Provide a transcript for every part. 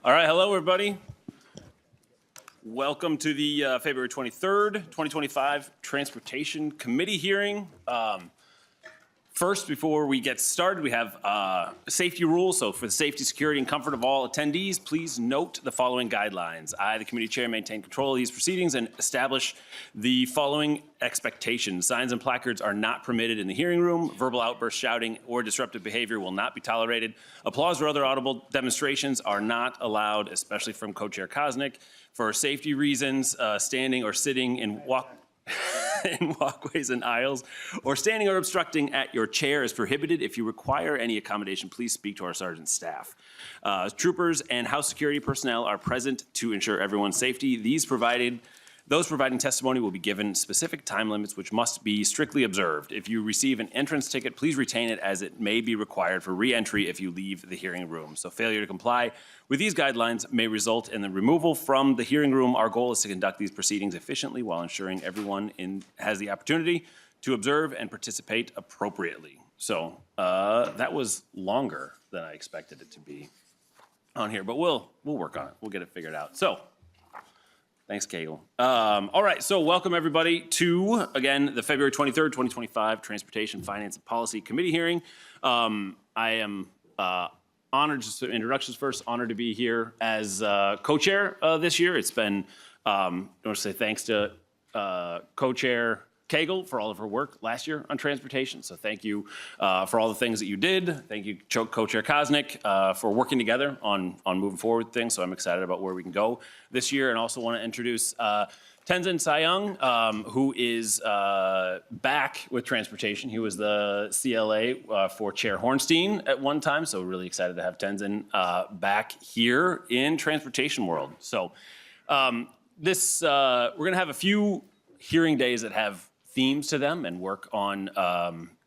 All right, hello everybody. Welcome to the February 23rd, 2025 Transportation Committee hearing. First, before we get started, we have safety rules. So for the safety, security, and comfort of all attendees, please note the following guidelines. I, the committee chair, maintain control of these proceedings and establish the following expectations. Signs and placards are not permitted in the hearing room. Verbal outbursts, shouting, or disruptive behavior will not be tolerated. Applause or other audible demonstrations are not allowed, especially from co-chair Kosnick. For safety reasons, standing or sitting in walkways and aisles, or standing or obstructing at your chair is prohibited. If you require any accommodation, please speak to our sergeant staff. Troopers and house security personnel are present to ensure everyone's safety. Those providing testimony will be given specific time limits which must be strictly observed. If you receive an entrance ticket, please retain it as it may be required for re-entry if you leave the hearing room. So failure to comply with these guidelines may result in the removal from the hearing room. Our goal is to conduct these proceedings efficiently while ensuring everyone has the opportunity to observe and participate appropriately. So that was longer than I expected it to be on here, but we'll work on it. We'll get it figured out. So. Thanks, Kegel. All right, so welcome everybody to, again, the February 23rd, 2025 Transportation, Finance, and Policy Committee hearing. I am honored, just introductions first, honored to be here as co-chair this year. It's been, I want to say thanks to co-chair Kegel for all of her work last year on transportation. So thank you for all the things that you did. Thank you, co-chair Kosnick, for working together on moving forward with things. So I'm excited about where we can go this year. And also want to introduce Tenzin Sayang, who is back with transportation. He was the CLA for Chair Hornstein at one time. So really excited to have Tenzin back here in transportation world. So we're going to have a few hearing days that have themes to them and work on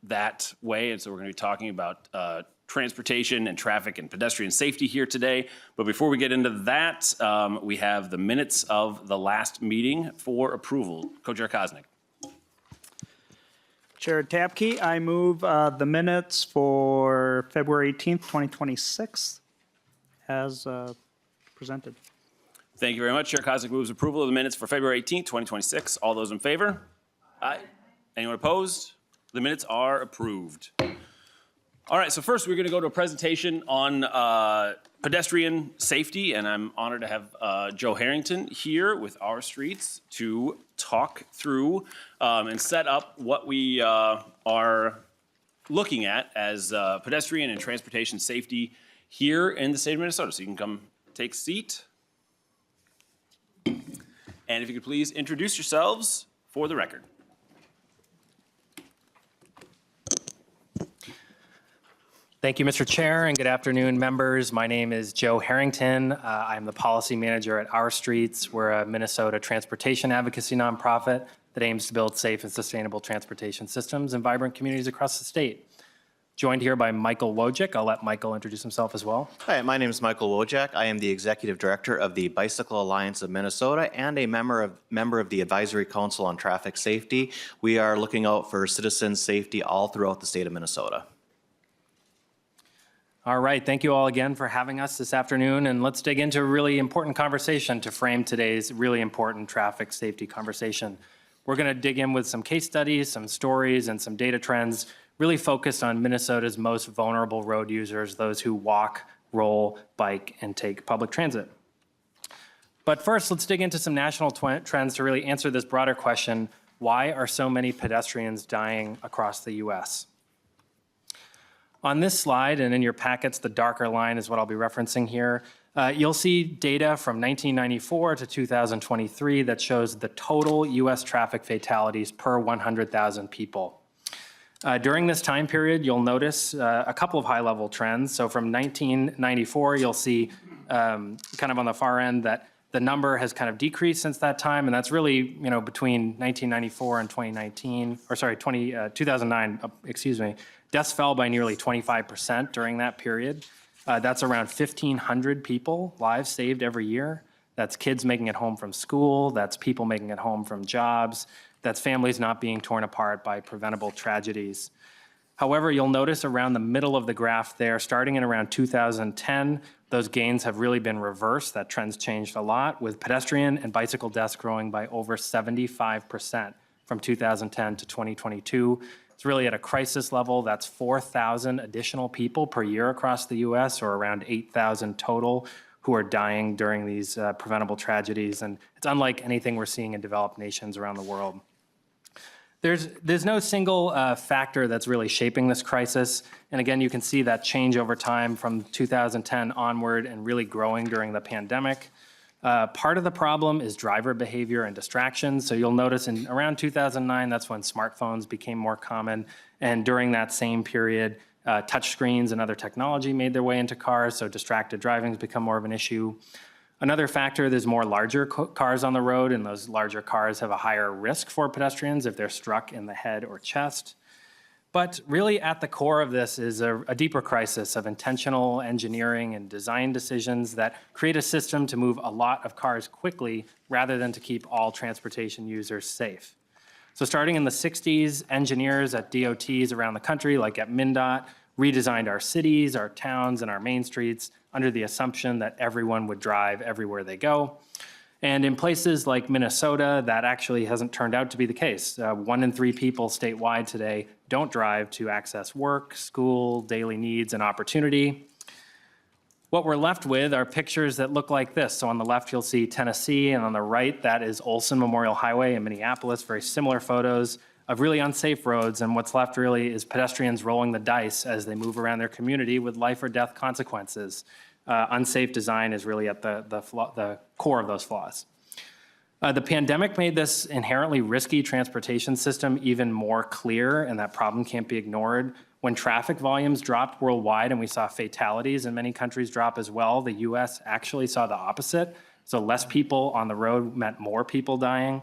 that way. And so we're going to be talking about transportation and traffic and pedestrian safety here today. But before we get into that, we have the minutes of the last meeting for approval. Co-chair Kosnick. Chair Tapke, I move the minutes for February 18th, 2026 as presented. Thank you very much. Chair Kosnick moves approval of the minutes for February 18th, 2026. All those in favor? Aye. Anyone opposed? The minutes are approved. All right, so first we're going to go to a presentation on pedestrian safety, and I'm honored to have Joe Harrington here with Our Streets to talk through and set up what we are looking at as pedestrian and transportation safety here in the state of Minnesota. So you can come take a seat. And if you could please introduce yourselves for the record. Thank you, Mr. Chair, and good afternoon, members. My name is Joe Harrington. I'm the policy manager at Our Streets. We're a Minnesota transportation advocacy nonprofit that aims to build safe and sustainable transportation systems in vibrant communities across the state. Joined here by Michael Wojcik. I'll let Michael introduce himself as well. Hi, my name is Michael Wojcik. I am the Executive Director of the Bicycle Alliance of Minnesota and a member of the Advisory Council on Traffic Safety. We are looking out for citizen safety all throughout the state of Minnesota. All right, thank you all again for having us this afternoon, and let's dig into a really important conversation to frame today's really important traffic safety conversation. We're going to dig in with some case studies, some stories, and some data trends really focused on Minnesota's most vulnerable road users, those who walk, roll, bike, and take public transit. But first, let's dig into some national trends to really answer this broader question: why are so many pedestrians dying across the U.S.? On this slide, and in your packets, the darker line is what I'll be referencing here. You'll see data from 1994 to 2023 that shows the total U.S. traffic fatalities per 100,000 people. During this time period, you'll notice a couple of high-level trends. So from 1994, you'll see kind of on the far end that the number has kind of decreased since that time, and that's really, between 1994 and 2009, deaths fell by nearly 25% during that period. That's around 1,500 people, lives saved every year. That's kids making it home from school. That's people making it home from jobs. That's families not being torn apart by preventable tragedies. However, you'll notice around the middle of the graph there, starting in around 2010, those gains have really been reversed. That trend's changed a lot, with pedestrian and bicycle deaths growing by over 75% from 2010 to 2022. It's really at a crisis level. That's 4,000 additional people per year across the US, or around 8,000 total, who are dying during these preventable tragedies. And it's unlike anything we're seeing in developed nations around the world. There's no single factor that's really shaping this crisis. And again, you can see that change over time from 2010 onward and really growing during the pandemic. Part of the problem is driver behavior and distractions. So you'll notice in around 2009, that's when smartphones became more common. And during that same period, touchscreens and other technology made their way into cars, so distracted driving has become more of an issue. Another factor, there's more larger cars on the road, and those larger cars have a higher risk for pedestrians if they're struck in the head or chest. But really at the core of this is a deeper crisis of intentional engineering and design decisions that create a system to move a lot of cars quickly rather than to keep all transportation users safe. So starting in the 60s, engineers at DOTs around the country, like at MnDOT, redesigned our cities, our towns, and our main streets under the assumption that everyone would drive everywhere they go. And in places like Minnesota, that actually hasn't turned out to be the case. 1 in 3 people statewide today don't drive to access work, school, daily needs, and opportunity. What we're left with are pictures that look like this. So on the left, you'll see Tennessee, and on the right, that is Olson Memorial Highway in Minneapolis. Very similar photos of really unsafe roads, and what's left really is pedestrians rolling the dice as they move around their community with life or death consequences. Unsafe design is really at the core of those flaws. The pandemic made this inherently risky transportation system even more clear, and that problem can't be ignored. When traffic volumes dropped worldwide and we saw fatalities in many countries drop as well, the US actually saw the opposite. So less people on the road meant more people dying.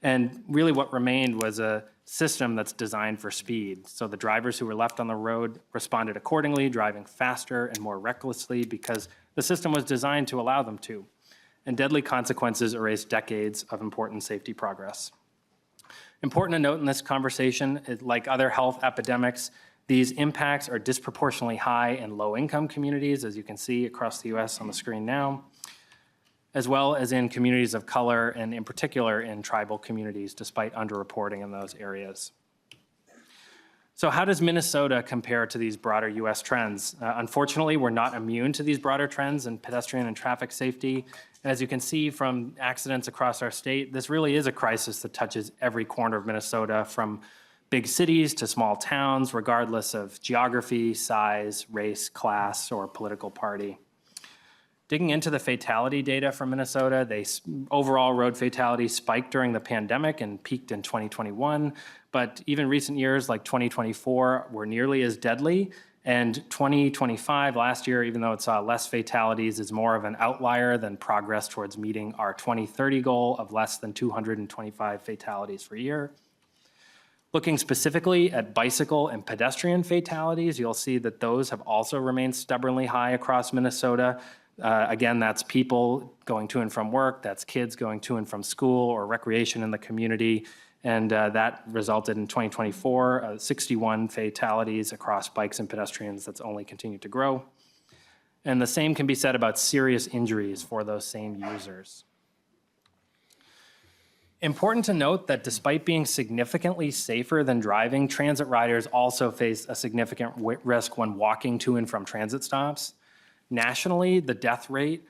And really what remained was a system that's designed for speed. So the drivers who were left on the road responded accordingly, driving faster and more recklessly because the system was designed to allow them to. And deadly consequences erased decades of important safety progress. Important to note in this conversation, like other health epidemics, these impacts are disproportionately high in low-income communities, as you can see across the US on the screen now, as well as in communities of color, and in particular in tribal communities, despite underreporting in those areas. So how does Minnesota compare to these broader US trends? Unfortunately, we're not immune to these broader trends in pedestrian and traffic safety. And as you can see from accidents across our state, this really is a crisis that touches every corner of Minnesota, from big cities to small towns, regardless of geography, size, race, class, or political party. Digging into the fatality data from Minnesota, overall road fatalities spiked during the pandemic and peaked in 2021, but even recent years like 2024 were nearly as deadly, and 2025, last year, even though it saw less fatalities, is more of an outlier than progress towards meeting our 2030 goal of less than 225 fatalities per year. Looking specifically at bicycle and pedestrian fatalities, you'll see that those have also remained stubbornly high across Minnesota. Again, that's people going to and from work, that's kids going to and from school or recreation in the community, and that resulted in 2024, 61 fatalities across bikes and pedestrians. That's only continued to grow. And the same can be said about serious injuries for those same users. Important to note that despite being significantly safer than driving, transit riders also face a significant risk when walking to and from transit stops. Nationally, the death rate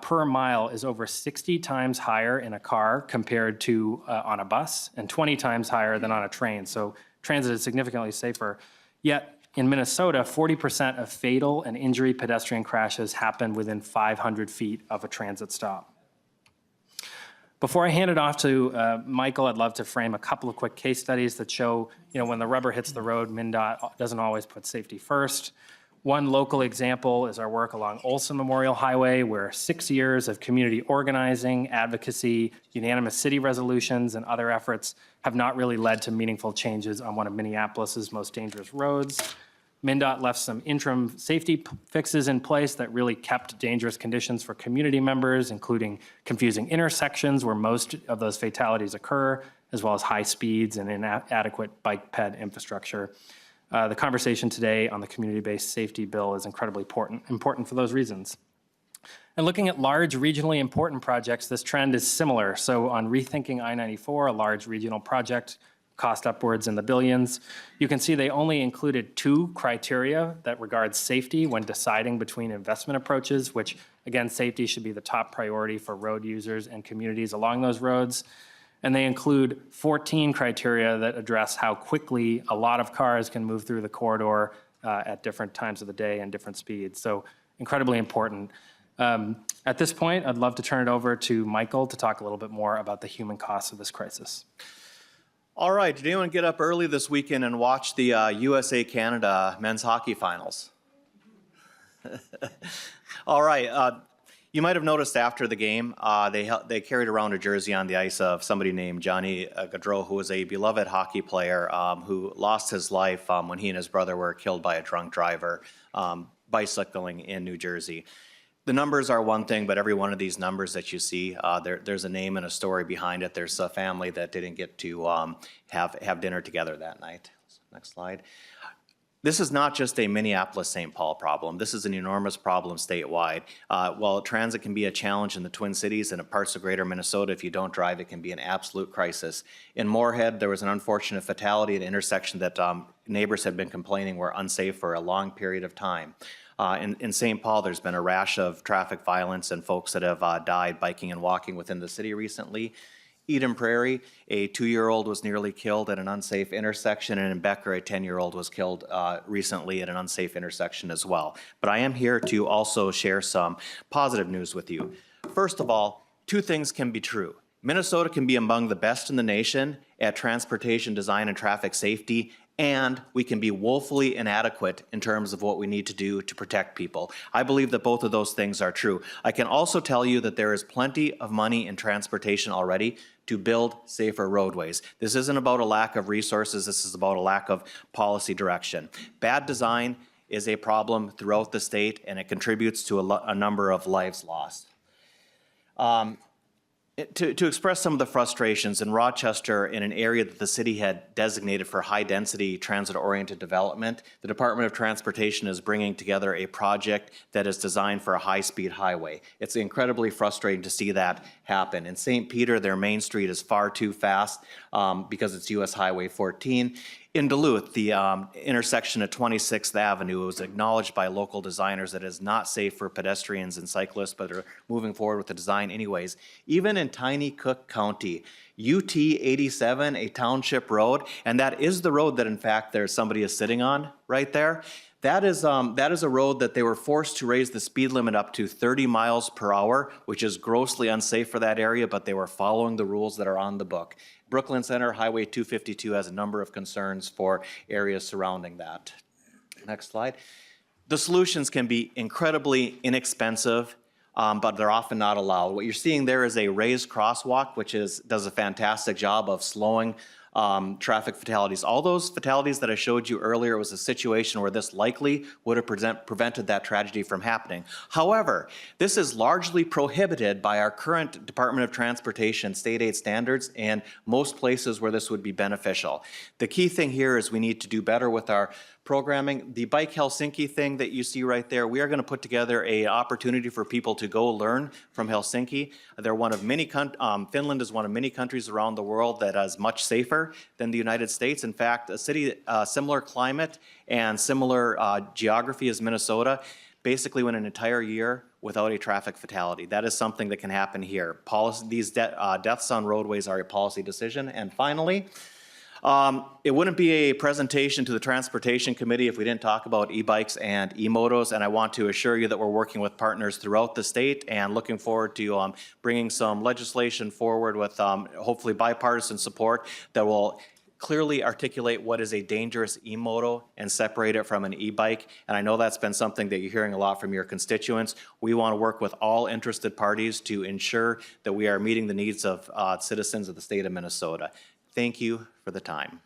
per mile is over 60 times higher in a car compared to on a bus, and 20 times higher than on a train. So transit is significantly safer. Yet in Minnesota, 40% of fatal and injury pedestrian crashes happen within 500 feet of a transit stop. Before I hand it off to Michael, I'd love to frame a couple of quick case studies that show, when the rubber hits the road, MnDOT doesn't always put safety first. One local example is our work along Olson Memorial Highway, where 6 years of community organizing, advocacy, unanimous city resolutions, and other efforts have not really led to meaningful changes on one of Minneapolis's most dangerous roads. MnDOT left some interim safety fixes in place that really kept dangerous conditions for community members, including confusing intersections where most of those fatalities occur, as well as high speeds and inadequate bike ped infrastructure. The conversation today on the community-based safety bill is incredibly important for those reasons. And looking at large regionally important projects, this trend is similar. So on Rethinking I-94, a large regional project, cost upwards in the billions, you can see they only included 2 criteria that regards safety when deciding between investment approaches, which again, safety should be the top priority for road users and communities along those roads. And they include 14 criteria that address how quickly a lot of cars can move through the corridor at different times of the day and different speeds. So incredibly important. At this point, I'd love to turn it over to Michael to talk a little bit more about the human costs of this crisis. All right, did anyone get up early this weekend and watch the USA-Canada men's hockey finals? All right, you might have noticed after the game, they carried around a jersey on the ice of somebody named Johnny Gaudreau, who was a beloved hockey player who lost his life when he and his brother were killed by a drunk driver bicycling in New Jersey. The numbers are one thing, but every one of these numbers that you see, there's a name and a story behind it. There's a family that didn't get to have dinner together that night. Next slide. This is not just a Minneapolis-St. Paul problem. This is an enormous problem statewide. While transit can be a challenge in the Twin Cities and in parts of greater Minnesota, if you don't drive, it can be an absolute crisis. In Moorhead, there was an unfortunate fatality at an intersection that neighbors had been complaining were unsafe for a long period of time. In St. Paul, there's been a rash of traffic violence and folks that have died biking and walking within the city recently. Eden Prairie, a 2-year-old was nearly killed at an unsafe intersection, and in Becker, a 10-year-old was killed recently at an unsafe intersection as well. But I am here to also share some positive news with you. First of all, 2 things can be true. Minnesota can be among the best in the nation at transportation design and traffic safety, and we can be woefully inadequate in terms of what we need to do to protect people. I believe that both of those things are true. I can also tell you that there is plenty of money in transportation already to build safer roadways. This isn't about a lack of resources, this is about a lack of policy direction. Bad design is a problem throughout the state, and it contributes to a number of lives lost. To express some of the frustrations, in Rochester, in an area that the city had designated for high-density transit-oriented development, the Department of Transportation is bringing together a project that is designed for a high-speed highway. It's incredibly frustrating to see that happen. In St. Peter, their main street is far too fast because it's US Highway 14. In Duluth, the intersection at 26th Avenue was acknowledged by local designers that it is not safe for pedestrians and cyclists, but are moving forward with the design anyways. Even in tiny Cook County, UT 87, a township road, and that is the road that in fact there's somebody is sitting on right there. That is a road that they were forced to raise the speed limit up to 30 miles per hour, which is grossly unsafe for that area, but they were following the rules that are on the book. Brooklyn Center, Highway 252 has a number of concerns for areas surrounding that. Next slide. The solutions can be incredibly inexpensive, but they're often not allowed. What you're seeing there is a raised crosswalk, which does a fantastic job of slowing traffic fatalities. All those fatalities that I showed you earlier was a situation where this likely would have prevented that tragedy from happening. However, this is largely prohibited by our current Department of Transportation state aid standards and most places where this would be beneficial. The key thing here is we need to do better with our programming. The Bike Helsinki thing that you see right there, we are going to put together an opportunity for people to go learn from Helsinki. They're one of many, Finland is one of many countries around the world that is much safer than the United States. In fact, a city, similar climate and similar geography as Minnesota, basically went an entire year without a traffic fatality. That is something that can happen here. These deaths on roadways are a policy decision. And finally, it wouldn't be a presentation to the Transportation Committee if we didn't talk about e-bikes and e-motos, and I want to assure you that we're working with partners throughout the state and looking forward to bringing some legislation forward with hopefully bipartisan support that will clearly articulate what is a dangerous e-moto and separate it from an e-bike. And I know that's been something that you're hearing a lot from your constituents. We want to work with all interested parties to ensure that we are meeting the needs of citizens of the state of Minnesota. Thank you for the time.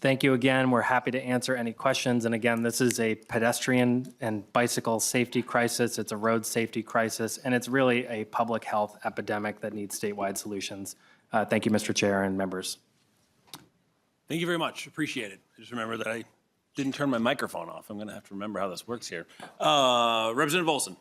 Thank you again. We're happy to answer any questions. And again, this is a pedestrian and bicycle safety crisis. It's a road safety crisis, and it's really a public health epidemic that needs statewide solutions. Thank you, Mr. Chair and members. Thank you very much. Appreciate it. Just remember that I didn't turn my microphone off. I'm going to have to remember how this works here. Representative Olson.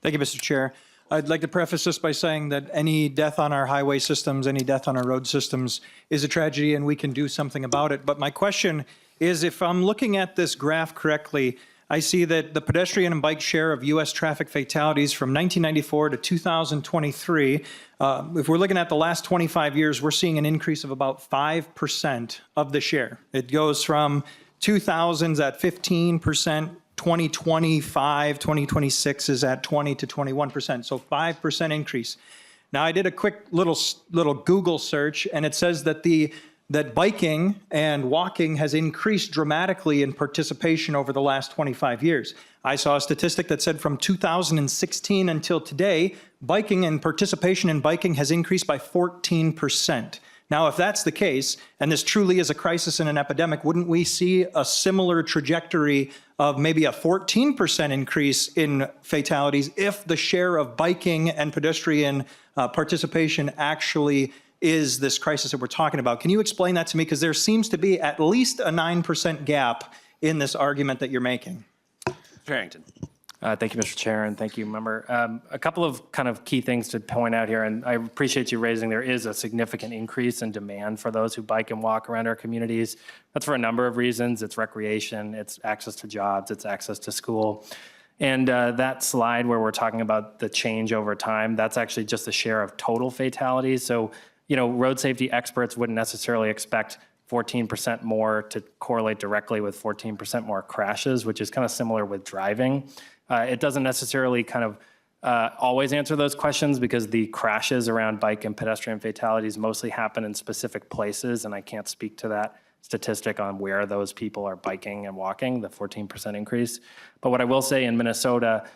Thank you, Mr. Chair. I'd like to preface this by saying that any death on our highway systems, any death on our road systems is a tragedy and we can do something about it. But my question is, if I'm looking at this graph correctly, I see that the pedestrian and bike share of U.S. traffic fatalities from 1994 to 2023, if we're looking at the last 25 years, we're seeing an increase of about 5% of the share. It goes from 2000s at 15%, 2025, 2026 is at 20 to 21%, so 5% increase. Now, I did a quick little Google search, and it says that that biking and walking has increased dramatically in participation over the last 25 years. I saw a statistic that said from 2016 until today, biking and participation in biking has increased by 14%. Now, if that's the case, and this truly is a crisis and an epidemic, wouldn't we see a similar trajectory of maybe a 14% increase in fatalities if the share of biking and pedestrian participation actually is this crisis that we're talking about? Can you explain that to me? Because there seems to be at least a 9% gap in this argument that you're making. Mr. Harrington. Thank you, Mr. Chair, and thank you, member. A couple of kind of key things to point out here, and I appreciate you raising there is a significant increase in demand for those who bike and walk around our communities. That's for a number of reasons. It's recreation, it's access to jobs, it's access to school. And that slide where we're talking about the change over time, that's actually just the share of total fatalities. So, road safety experts wouldn't necessarily expect 14% more to correlate directly with 14% more crashes, which is kind of similar with driving. It doesn't necessarily kind of always answer those questions because the crashes around bike and pedestrian fatalities mostly happen in specific places, and I can't speak to that statistic on where those people are biking and walking, the 14% increase. But what I will say in Minnesota,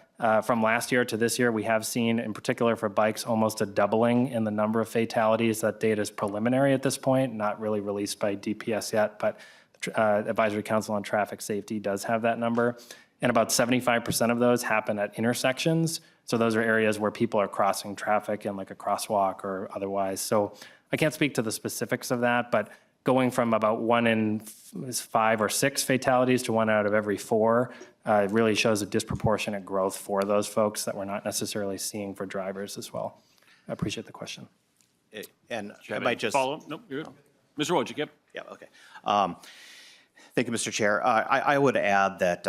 from last year to this year, we have seen, in particular for bikes, almost a doubling in the number of fatalities. That data is preliminary at this point, not really released by DPS yet, but Advisory Council on Traffic Safety does have that number. And about 75% of those happen at intersections. So those are areas where people are crossing traffic in like a crosswalk or otherwise. So I can't speak to the specifics of that, but going from about 1 in 5 or 6 fatalities to 1 out of every 4 really shows a disproportionate growth for those folks that we're not necessarily seeing for drivers as well. I appreciate the question. And I might just follow up. Nope, you're good. Mr. Wojcik, yep. Yeah, okay. Thank you, Mr. Chair. I would add that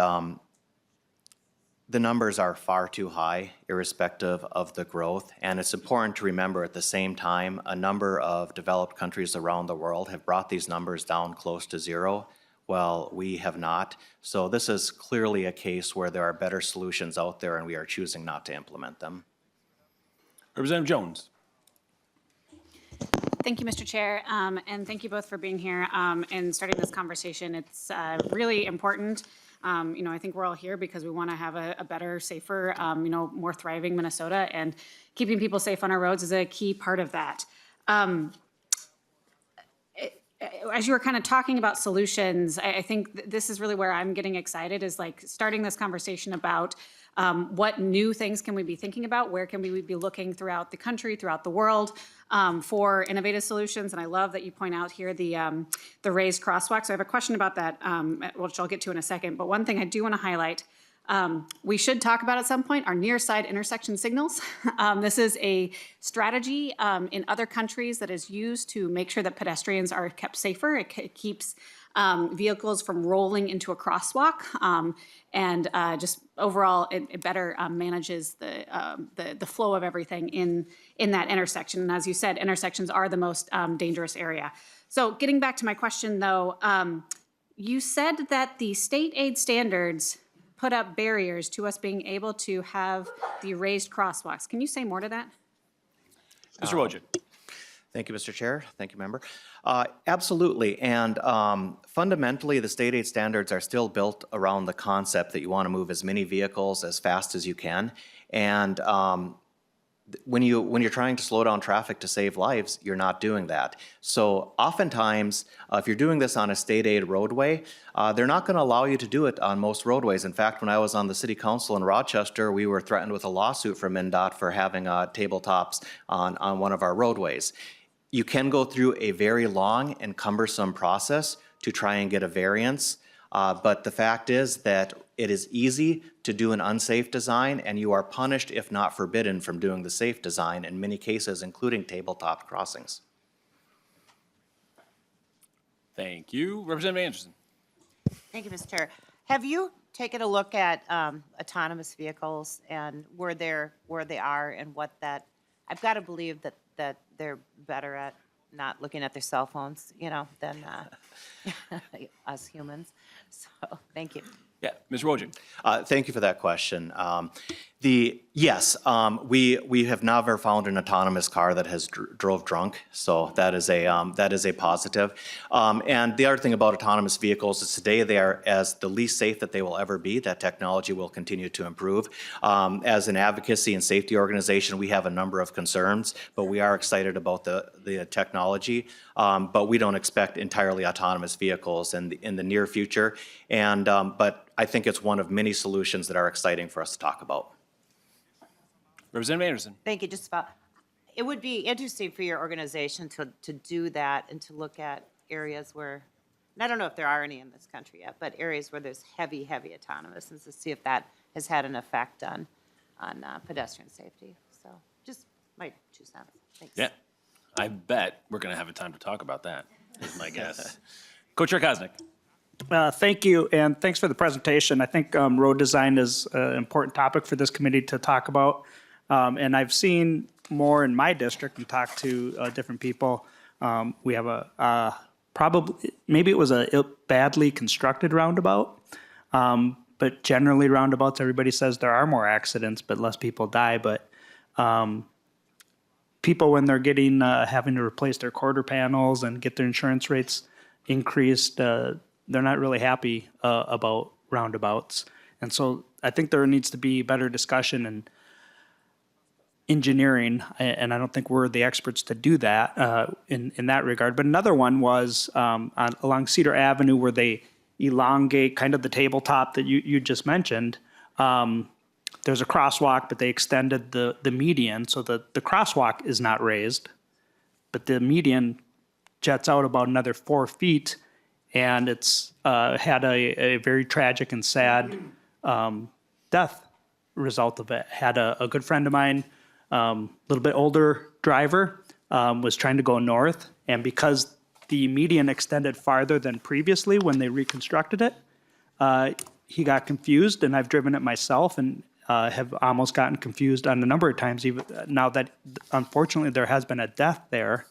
the numbers are far too high, irrespective of the growth. And it's important to remember at the same time, a number of developed countries around the world have brought these numbers down close to zero, while we have not. So this is clearly a case where there are better solutions out there and we are choosing not to implement them. Representative Jones. Thank you, Mr. Chair, and thank you both for being here and starting this conversation. It's really important. I think we're all here because we want to have a better, safer, more thriving Minnesota, and keeping people safe on our roads is a key part of that. As you were kind of talking about solutions, I think this is really where I'm getting excited, is like starting this conversation about what new things can we be thinking about? Where can we be looking throughout the country, throughout the world for innovative solutions? And I love that you point out here the raised crosswalks. So I have a question about that, which I'll get to in a second. But one thing I do want to highlight, we should talk about at some point are near side intersection signals. This is a strategy in other countries that is used to make sure that pedestrians are kept safer. It keeps vehicles from rolling into a crosswalk, and just overall it better manages the flow of everything in that intersection. And as you said, intersections are the most dangerous area. So getting back to my question though, you said that the state aid standards put up barriers to us being able to have the raised crosswalks. Can you say more to that? Mr. Wojcik. Thank you, Mr. Chair. Thank you, member. Absolutely. And fundamentally, the state aid standards are still built around the concept that you want to move as many vehicles as fast as you can. And when you're trying to slow down traffic to save lives, you're not doing that. So oftentimes, if you're doing this on a state aid roadway, they're not going to allow you to do it on most roadways. In fact, when I was on the city council in Rochester, we were threatened with a lawsuit from MnDOT for having tabletops on one of our roadways. You can go through a very long and cumbersome process to try and get a variance, but the fact is that It is easy to do an unsafe design, and you are punished, if not forbidden, from doing the safe design in many cases, including tabletop crossings. Thank you. Representative Anderson. Thank you, Mr. Chair. Have you taken a look at autonomous vehicles and where they are and what that, I've got to believe that they're better at not looking at their cell phones, than us humans. So, thank you. Yeah, Mr. Wojcik. Thank you for that question. Yes, we have never found an autonomous car that has drove drunk, so that is a positive. And the other thing about autonomous vehicles is today they are as the least safe that they will ever be. That technology will continue to improve. As an advocacy and safety organization, we have a number of concerns, but we are excited about the technology. But we don't expect entirely autonomous vehicles in the near future. And but I think it's one of many solutions that are exciting for us to talk about. Representative Anderson. Thank you. Just about, it would be interesting for your organization to do that and to look at areas where, and I don't know if there are any in this country yet, but areas where there's heavy autonomous, and to see if that has had an effect on pedestrian safety. So just my 2 cents. Thanks. Yeah, I bet we're going to have a time to talk about that, is my guess. Co-Chair Koznick. Thank you, and thanks for the presentation. I think road design is an important topic for this committee to talk about. And I've seen more in my district and talked to different people. We have maybe it was a badly constructed roundabout, but generally roundabouts, everybody says there are more accidents, but less people die. But people, when they're getting having to replace their quarter panels and get their insurance rates increased, they're not really happy about roundabouts. And so I think there needs to be better discussion and engineering, and I don't think we're the experts to do that in that regard. But another one was along Cedar Avenue, where they elongate kind of the tabletop that you just mentioned. There's a crosswalk, but they extended the median so that the crosswalk is not raised, but the median jets out about another 4 feet, and it's had a very tragic and sad death result of it. Had a good friend of mine, a little bit older driver, was trying to go north, and because the median extended farther than previously when they reconstructed it, he got confused, and I've driven it myself and have almost gotten confused on a number of times. Even now that unfortunately there has been a death there,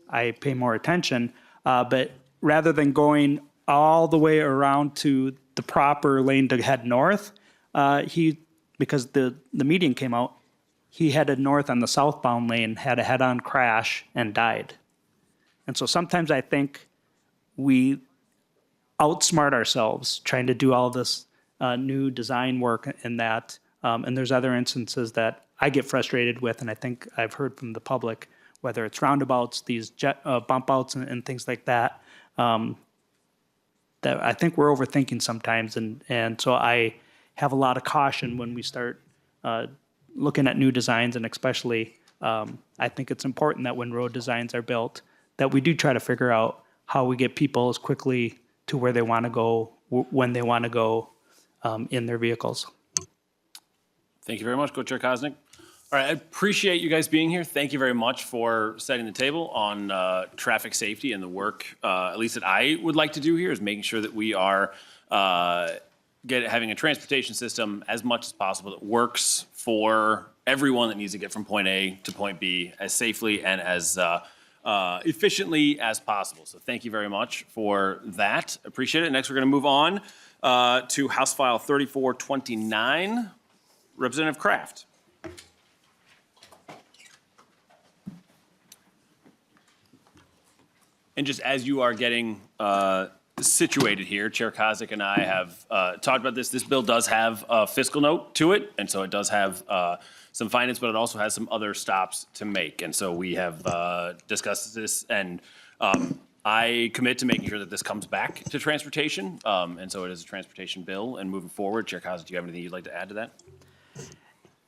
I pay more attention. But rather than going all the way around to the proper lane to head north, because the median came out, he headed north on the southbound lane, had a head-on crash, and died. And so sometimes I think we outsmart ourselves trying to do all this new design work in that. And there's other instances that I get frustrated with, and I think I've heard from the public, whether it's roundabouts, these bump outs and things like that, that I think we're overthinking sometimes. And so I have a lot of caution when we start looking at new designs, and especially I think it's important that when road designs are built, that we do try to figure out how we get people as quickly to where they want to go, when they want to go in their vehicles. Thank you very much, Co-Chair Koznick. All right, I appreciate you guys being here. Thank you very much for setting the table on traffic safety and the work, at least that I would like to do here, is making sure that we are having a transportation system as much as possible that works for everyone that needs to get from point A to point B as safely and as efficiently as possible. So thank you very much for that. Appreciate it. Next, we're going to move on to House File 3429. Representative Kraft. And just as you are getting situated here, Chair Koznick and I have talked about this. This bill does have a fiscal note to it, and so it does have some finance, but it also has some other stops to make. And so we have discussed this, and I commit to making sure that this comes back to transportation. And so it is a transportation bill. And moving forward, Chair Koznick, do you have anything you'd like to add to that?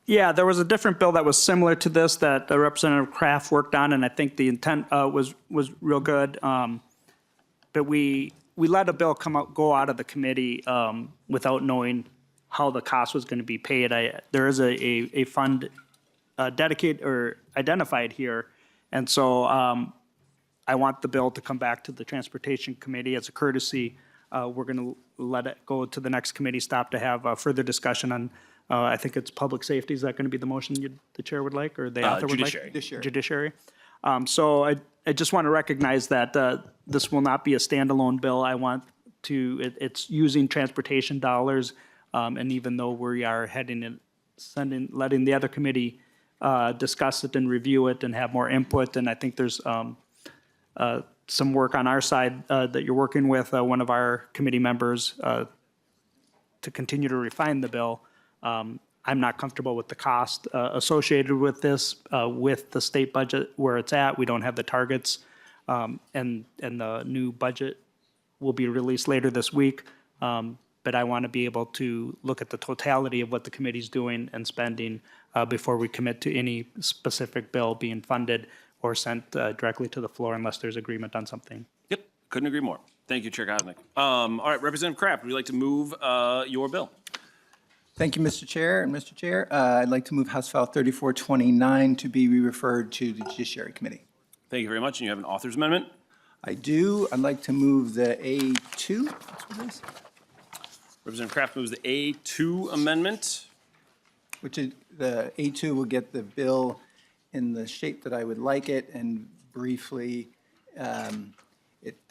Yeah, there was a different bill that was similar to this that Representative Kraft worked on, and I think the intent was real good. But we let a bill go out of the committee without knowing how the cost was going to be paid. There is a fund dedicated or identified here, and so I want the bill to come back to the Transportation Committee as a courtesy. We're going to let it go to the next committee stop to have further discussion on, I think it's public safety. Is that going to be the motion the chair would like, or the author would Judiciary. like? Judiciary. So I just want to recognize that this will not be a standalone bill. I want to, it's using transportation dollars, and even though we are letting the other committee discuss it and review it and have more input, and I think there's some work on our side that you're working with one of our committee members to continue to refine the bill. I'm not comfortable with the cost associated with this, with the state budget where it's at. We don't have the targets, and the new budget will be released later this week. But I want to be able to look at the totality of what the committee's doing and spending before we commit to any specific bill being funded or sent directly to the floor unless there's agreement on something. Yep, couldn't agree more. Thank you, Chair Kosnick. All right, Representative Kraft, would you like to move your bill? Thank you, Mr. Chair. And Mr. Chair, I'd like to move House File 3429 to be referred to the Judiciary Committee. Thank you very much. And you have an author's amendment? I do. I'd like to move the A2. That's what it is. Representative Kraft moves the A2 amendment. Which is, the A2 will get the bill in the shape that I would like it, and briefly,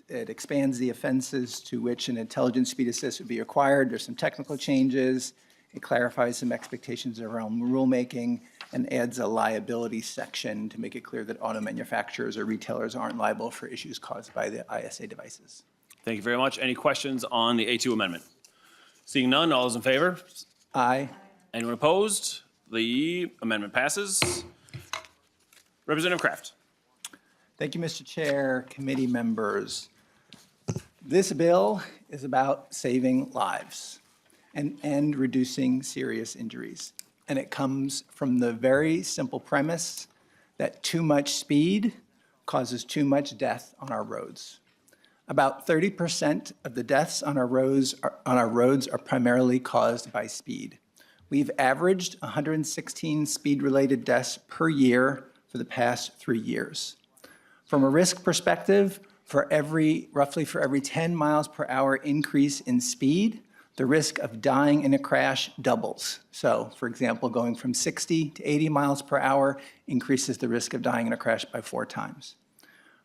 it expands the offenses to which an intelligent speed assist would be required. There's some technical changes. It clarifies some expectations around rulemaking and adds a liability section to make it clear that auto manufacturers or retailers aren't liable for issues caused by the ISA devices. Thank you very much. Any questions on the A2 amendment? Seeing none, all those in favor? Aye. Anyone opposed? The amendment passes. Representative Kraft. Thank you, Mr. Chair, committee members. This bill is about saving lives and reducing serious injuries. And it comes from the very simple premise that too much speed causes too much death on our roads. About 30% of the deaths on our roads are primarily caused by speed. We've averaged 116 speed-related deaths per year for the past 3 years. From a risk perspective, roughly for every 10 miles per hour increase in speed, the risk of dying in a crash doubles. So, for example, going from 60 to 80 miles per hour increases the risk of dying in a crash by 4 times.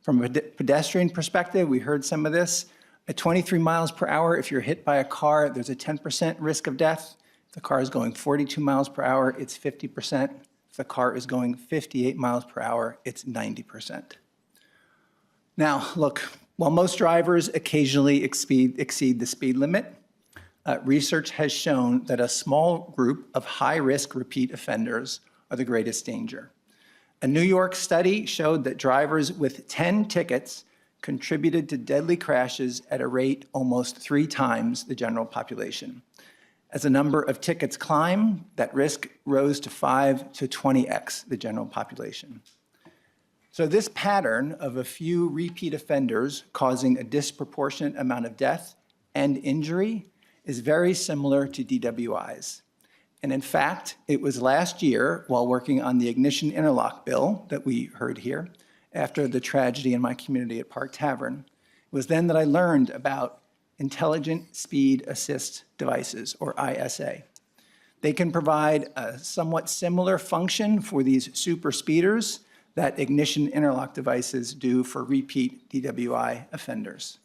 From a pedestrian perspective, we heard some of this. At 23 miles per hour, if you're hit by a car, there's a 10% risk of death. If the car is going 42 miles per hour, it's 50%. If the car is going 58 miles per hour, it's 90%. Now, look, while most drivers occasionally exceed the speed limit, research has shown that a small group of high-risk repeat offenders are the greatest danger. A New York study showed that drivers with 10 tickets contributed to deadly crashes at a rate almost 3 times the general population. As the number of tickets climbed, that risk rose to 5 to 20x the general population. So this pattern of a few repeat offenders causing a disproportionate amount of death and injury is very similar to DWIs. And in fact, it was last year, while working on the ignition interlock bill that we heard here, after the tragedy in my community at Park Tavern, it was then that I learned about intelligent speed assist devices, or ISA. They can provide a somewhat similar function for these super speeders that ignition interlock devices do for repeat DWI offenders.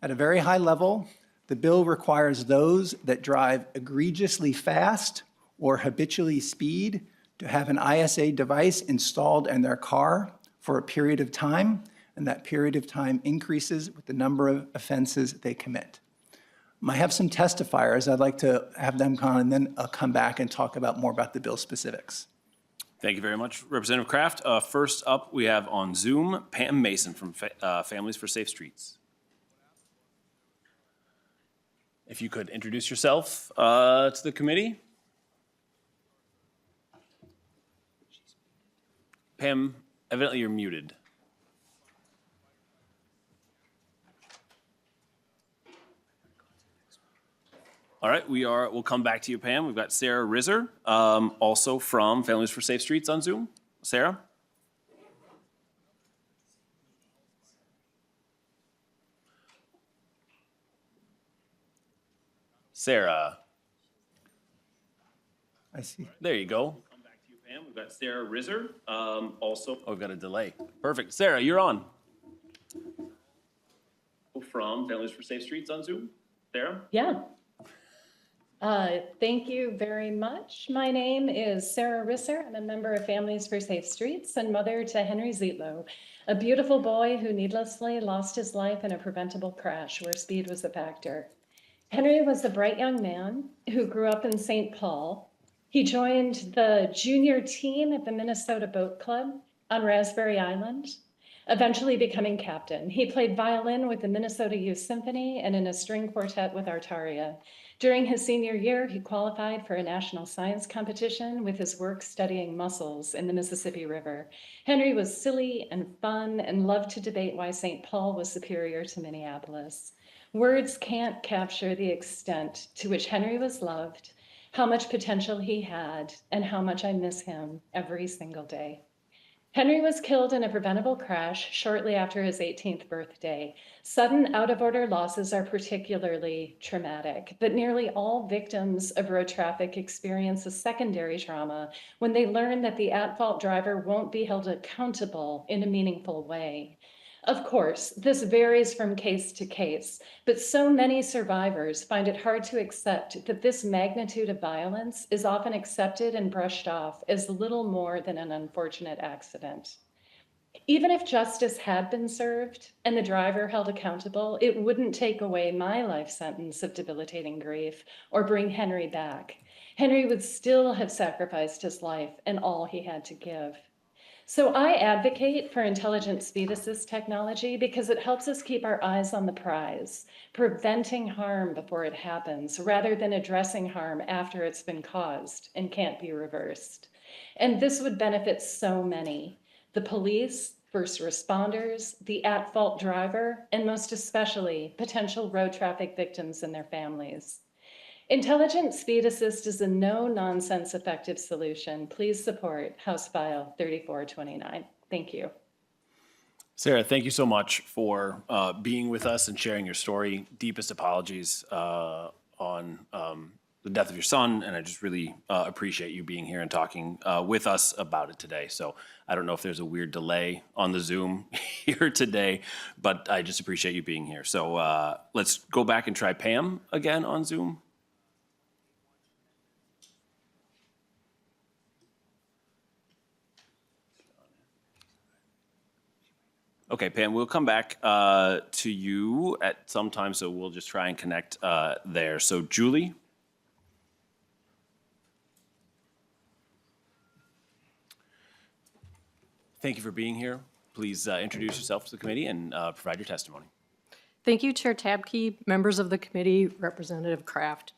At a very high level, the bill requires those that drive egregiously fast or habitually speed to have an ISA device installed in their car for a period of time, and that period of time increases with the number of offenses they commit. I have some testifiers. I'd like to have them come, and then I'll come back and talk about more about the bill specifics. Thank you very much, Representative Kraft. First up, we have on Zoom, Pam Mason from Families for Safe Streets. If you could introduce yourself to the committee. Pam, evidently you're muted. All right, we'll come back to you, Pam. We've got Sarah Rizzer, also from Families for Safe Streets on Zoom. Sarah? Sarah. I see. There you go. Come back to you, Pam. We've got Sarah Rizzer, also, oh, we've got a delay. Perfect. Sarah, you're on. From Families for Safe Streets on Zoom. Sarah? Yeah. Thank you very much. My name is Sarah Risser. I'm a member of Families for Safe Streets and mother to Henry Zietlow, a beautiful boy who needlessly lost his life in a preventable crash where speed was a factor. Henry was a bright young man who grew up in St. Paul. He joined the junior team at the Minnesota Boat Club on Raspberry Island, eventually becoming captain. He played violin with the Minnesota Youth Symphony and in a string quartet with Artaria. During his senior year, he qualified for a national science competition with his work studying mussels in the Mississippi River. Henry was silly and fun and loved to debate why St. Paul was superior to Minneapolis. Words can't capture the extent to which Henry was loved, how much potential he had, and how much I miss him every single day. Henry was killed in a preventable crash shortly after his 18th birthday. Sudden out-of-order losses are particularly traumatic, but nearly all victims of road traffic experience a secondary trauma when they learn that the at-fault driver won't be held accountable in a meaningful way. Of course, this varies from case to case, but so many survivors find it hard to accept that this magnitude of violence is often accepted and brushed off as little more than an unfortunate accident. Even if justice had been served and the driver held accountable, it wouldn't take away my life sentence of debilitating grief or bring Henry back. Henry would still have sacrificed his life and all he had to give. So I advocate for intelligent speed assist technology because it helps us keep our eyes on the prize, preventing harm before it happens, rather than addressing harm after it's been caused and can't be reversed. And this would benefit so many: the police, first responders, the at-fault driver, and most especially potential road traffic victims and their families. Intelligent speed assist is a no-nonsense effective solution. Please support House File 3429. Thank you. Sarah, thank you so much for being with us and sharing your story. Deepest apologies on the death of your son, and I just really appreciate you being here and talking with us about it today. So I don't know if there's a weird delay on the Zoom here today, but I just appreciate you being here. So let's go back and try Pam again on Zoom. Okay, Pam, we'll come back to you at some time, so we'll just try and connect there. So Julie? Thank you for being here. Please introduce yourself to the committee and provide your testimony. Thank you, Chair Tabke, members of the committee, Representative Kraft.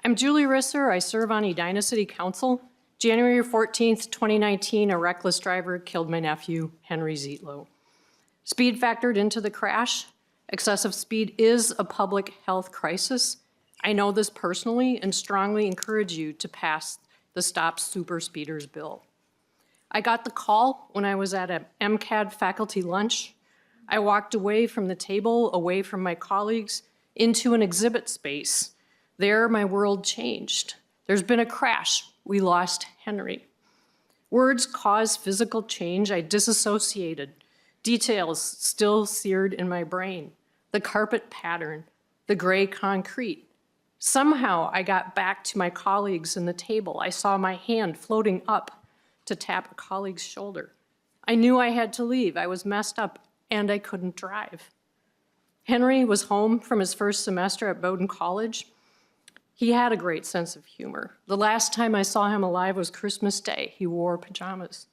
I'm Julie Risser. I serve on Edina City Council. January 14th, 2019, a reckless driver killed my nephew, Henry Zietlow. Speed factored into the crash. Excessive speed is a public health crisis. I know this personally and strongly encourage you to pass the Stop Super Speeders bill. I got the call when I was at an MCAD faculty lunch. I walked away from the table, away from my colleagues, into an exhibit space. There, my world changed. There's been a crash. We lost Henry. Words cause physical change. I disassociated. Details still seared in my brain. The carpet pattern, the gray concrete. Somehow I got back to my colleagues in the table. I saw my hand floating up to tap a colleague's shoulder. I knew I had to leave. I was messed up and I couldn't drive. Henry was home from his first semester at Bowdoin College. He had a great sense of humor. The last time I saw him alive was Christmas Day. He wore pajamas.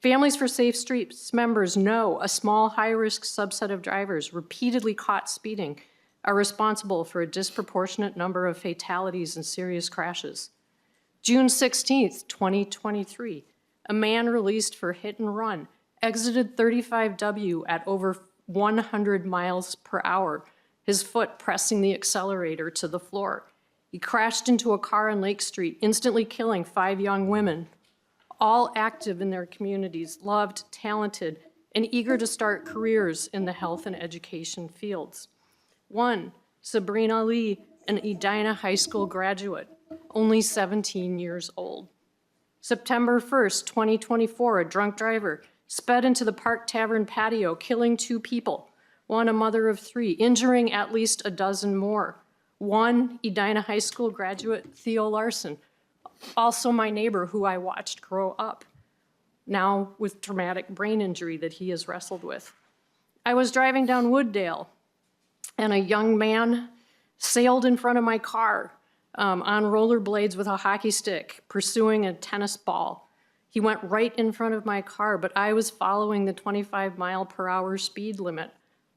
Families for Safe Streets members know a small, high-risk subset of drivers repeatedly caught speeding are responsible for a disproportionate number of fatalities and serious crashes. June 16th, 2023, a man released for hit and run exited 35W at over 100 miles per hour, his foot pressing the accelerator to the floor. He crashed into a car on Lake Street, instantly killing 5 young women, all active in their communities, loved, talented, and eager to start careers in the health and education fields. One, Sabrina Lee, an Edina High School graduate, only 17 years old. September 1st, 2024, a drunk driver sped into the Park Tavern patio, killing 2 people, one a mother of 3, injuring at least a dozen more. One, Edina High School graduate, Theo Larson, also my neighbor who I watched grow up, now with traumatic brain injury that he has wrestled with. I was driving down Wooddale, and a young man sailed in front of my car on rollerblades with a hockey stick, pursuing a tennis ball. He went right in front of my car, but I was following the 25-mile-per-hour speed limit.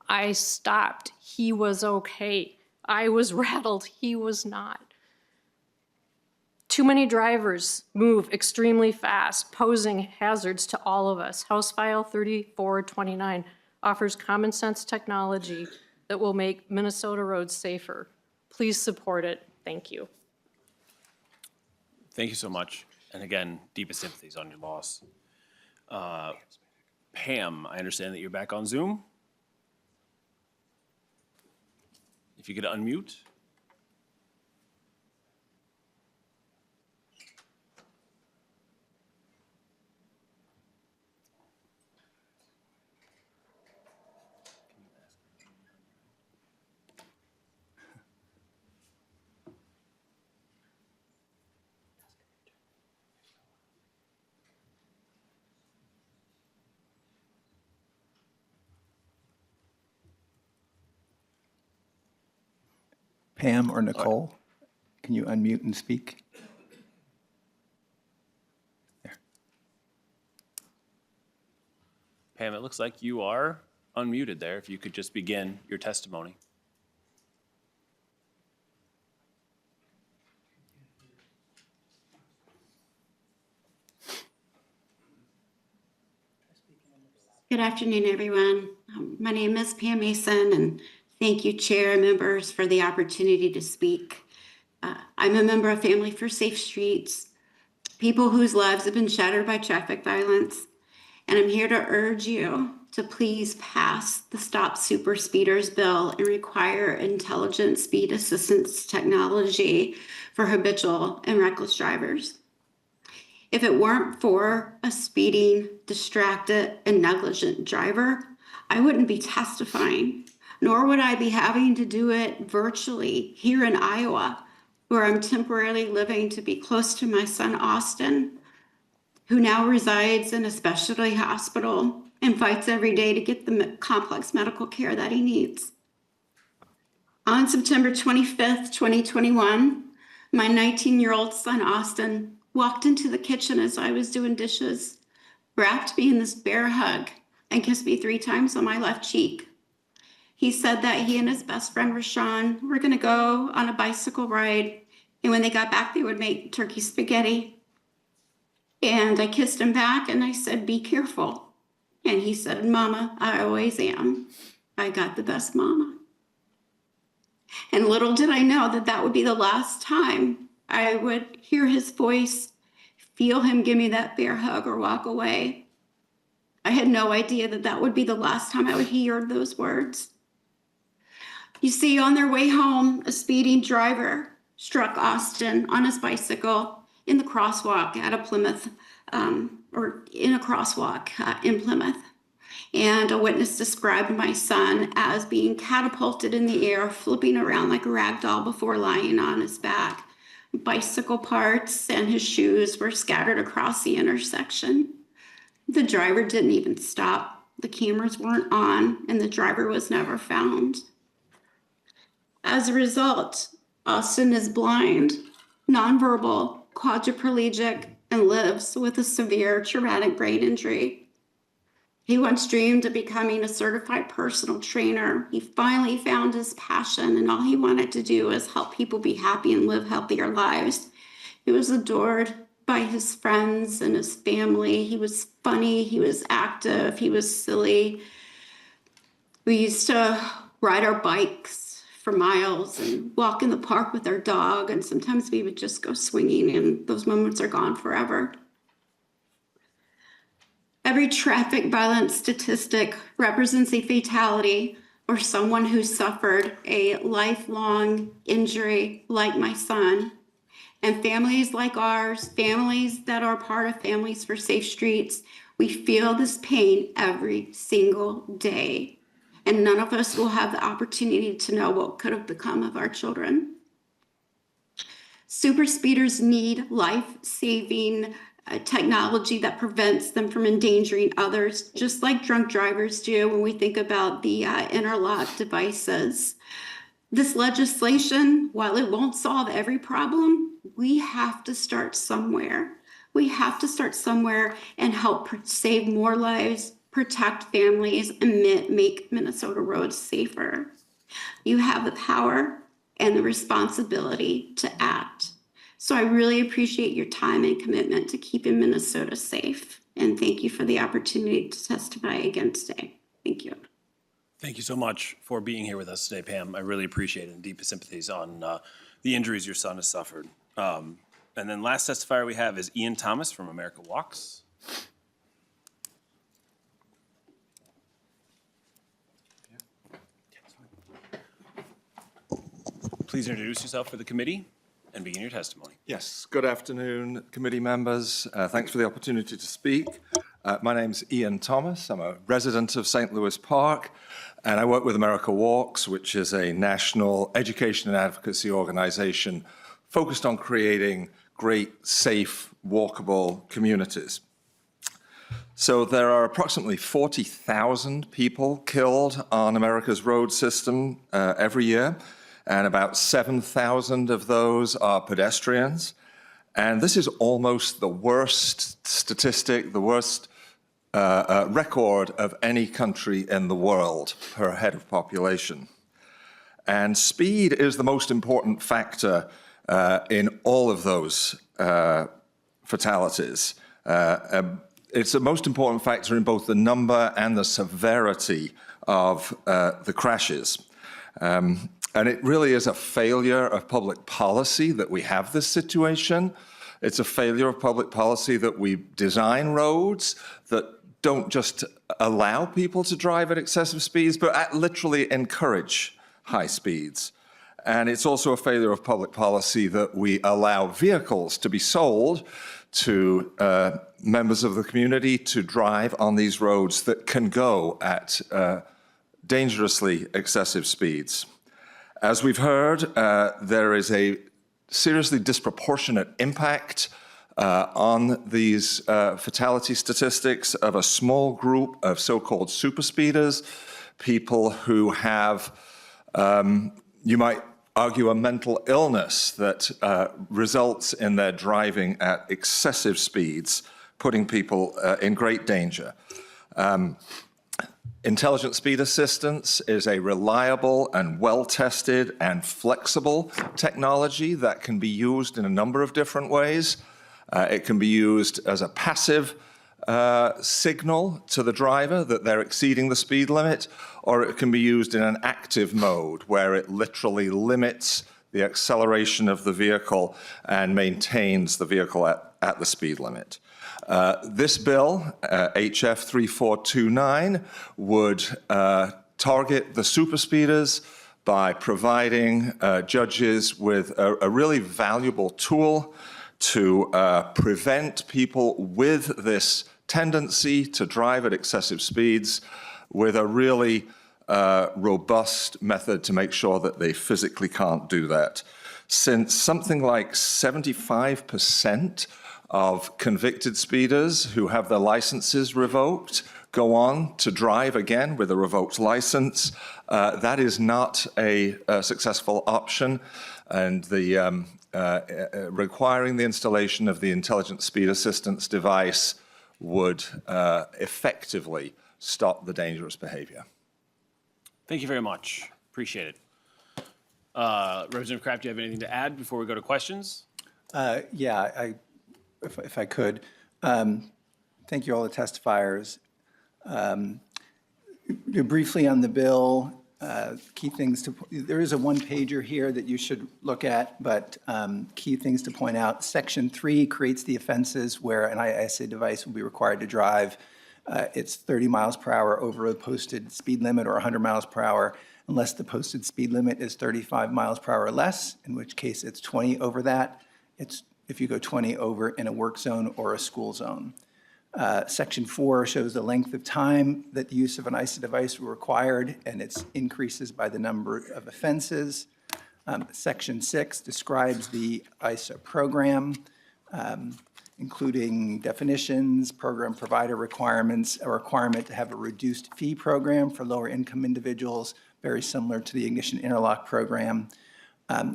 I stopped. He was okay. I was rattled. He was not. Too many drivers move extremely fast, posing hazards to all of us. House File 3429 offers common sense technology that will make Minnesota roads safer. Please support it. Thank you. Thank you so much. And again, deepest sympathies on your loss. Pam, I understand that you're back on Zoom. If you could unmute. Pam or Nicole, can you unmute and speak? There. Pam, it looks like you are unmuted there. If you could just begin your testimony. Good afternoon, everyone. My name is Pam Mason, and thank you, Chair and members, for the opportunity to speak. I'm a member of Family for Safe Streets, people whose lives have been shattered by traffic violence, and I'm here to urge you to please pass the Stop Super Speeders bill and require intelligent speed assistance technology for habitual and reckless drivers. If it weren't for a speeding, distracted, and negligent driver, I wouldn't be testifying, nor would I be having to do it virtually here in Iowa, where I'm temporarily living to be close to my son, Austin, who now resides in a specialty hospital and fights every day to get the complex medical care that he needs. On September 25th, 2021, my 19-year-old son, Austin, walked into the kitchen as I was doing dishes, wrapped me in this bear hug, and kissed me 3 times on my left cheek. He said that he and his best friend, Rashawn, were going to go on a bicycle ride, and when they got back, they would make turkey spaghetti. And I kissed him back, and I said, "Be careful." And he said, "Mama, I always am. I got the best mama." And little did I know that that would be the last time I would hear his voice, feel him give me that bear hug or walk away. I had no idea that that would be the last time I would hear those words. You see, on their way home, a speeding driver struck Austin on his bicycle in the crosswalk at a Plymouth, in Plymouth. And a witness described my son as being catapulted in the air, flipping around like a rag doll before lying on his back. Bicycle parts and his shoes were scattered across the intersection. The driver didn't even stop. The cameras weren't on, and the driver was never found. As a result, Austin is blind, nonverbal, quadriplegic, and lives with a severe traumatic brain injury. He once dreamed of becoming a certified personal trainer. He finally found his passion, and all he wanted to do was help people be happy and live healthier lives. He was adored by his friends and his family. He was funny, he was active, he was silly. We used to ride our bikes for miles and walk in the park with our dog. And sometimes we would just go swinging, and those moments are gone forever. Every traffic violence statistic represents a fatality or someone who suffered a lifelong injury like my son. And families like ours, families that are part of Families for Safe Streets, we feel this pain every single day. And none of us will have the opportunity to know what could have become of our children. Super speeders need life-saving technology that prevents them from endangering others, just like drunk drivers do when we think about the interlock devices. This legislation, while it won't solve every problem, we have to start somewhere. We have to start somewhere and help save more lives, protect families, and make Minnesota roads safer. You have the power and the responsibility to act. So I really appreciate your time and commitment to keeping Minnesota safe. And thank you for the opportunity to testify again today. Thank you. Thank you so much for being here with us today, Pam. I really appreciate it, and deepest sympathies on the injuries your son has suffered. And then last testifier we have is Ian Thomas from America Walks. Please introduce yourself for the committee and begin your testimony. Yes, good afternoon, committee members. Thanks for the opportunity to speak. My name's Ian Thomas. I'm a resident of St. Louis Park, and I work with America Walks, which is a national education and advocacy organization focused on creating great, safe, walkable communities. So there are approximately 40,000 people killed on America's road system every year, and about 7,000 of those are pedestrians. And this is almost the worst statistic, the worst record of any country in the world per head of population. And speed is the most important factor in all of those fatalities. It's the most important factor in both the number and the severity of the crashes. And it really is a failure of public policy that we have this situation. It's a failure of public policy that we design roads that don't just allow people to drive at excessive speeds, but literally encourage high speeds. And it's also a failure of public policy that we allow vehicles to be sold to members of the community to drive on these roads that can go at dangerously excessive speeds. As we've heard, there is a seriously disproportionate impact on these fatality statistics of a small group of so-called super speeders, people who have, you might argue, a mental illness that results in their driving at excessive speeds, putting people in great danger. Intelligent speed assistance is a reliable and well-tested and flexible technology that can be used in a number of different ways. It can be used as a passive signal to the driver that they're exceeding the speed limit, or it can be used in an active mode where it literally limits the acceleration of the vehicle and maintains the vehicle at the speed limit. This bill, HF 3429, would target the super speeders by providing judges with a really valuable tool to prevent people with this tendency to drive at excessive speeds with a really robust method to make sure that they physically can't do that. Since something like 75% of convicted speeders who have their licenses revoked go on to drive again with a revoked license, that is not a successful option, and the requiring the installation of the intelligent speed assistance device would effectively stop the dangerous behavior. Thank you very much. Appreciate it. Representative Kraft, do you have anything to add before we go to questions? Yeah, if I could. Thank you all the testifiers. Briefly on the bill, key things to, there is a one-pager here that you should look at, but key things to point out. Section 3 creates the offenses where an IISA device will be required to drive. It's 30 miles per hour over a posted speed limit or 100 miles per hour unless the posted speed limit is 35 miles per hour or less, in which case it's 20 over that. It's if you go 20 over in a work zone or a school zone. Section 4 shows the length of time that the use of an ISA device were required, and it increases by the number of offenses. Section 6 describes the ISA program, including definitions, program provider requirements, a requirement to have a reduced fee program for lower income individuals, very similar to the Ignition Interlock program.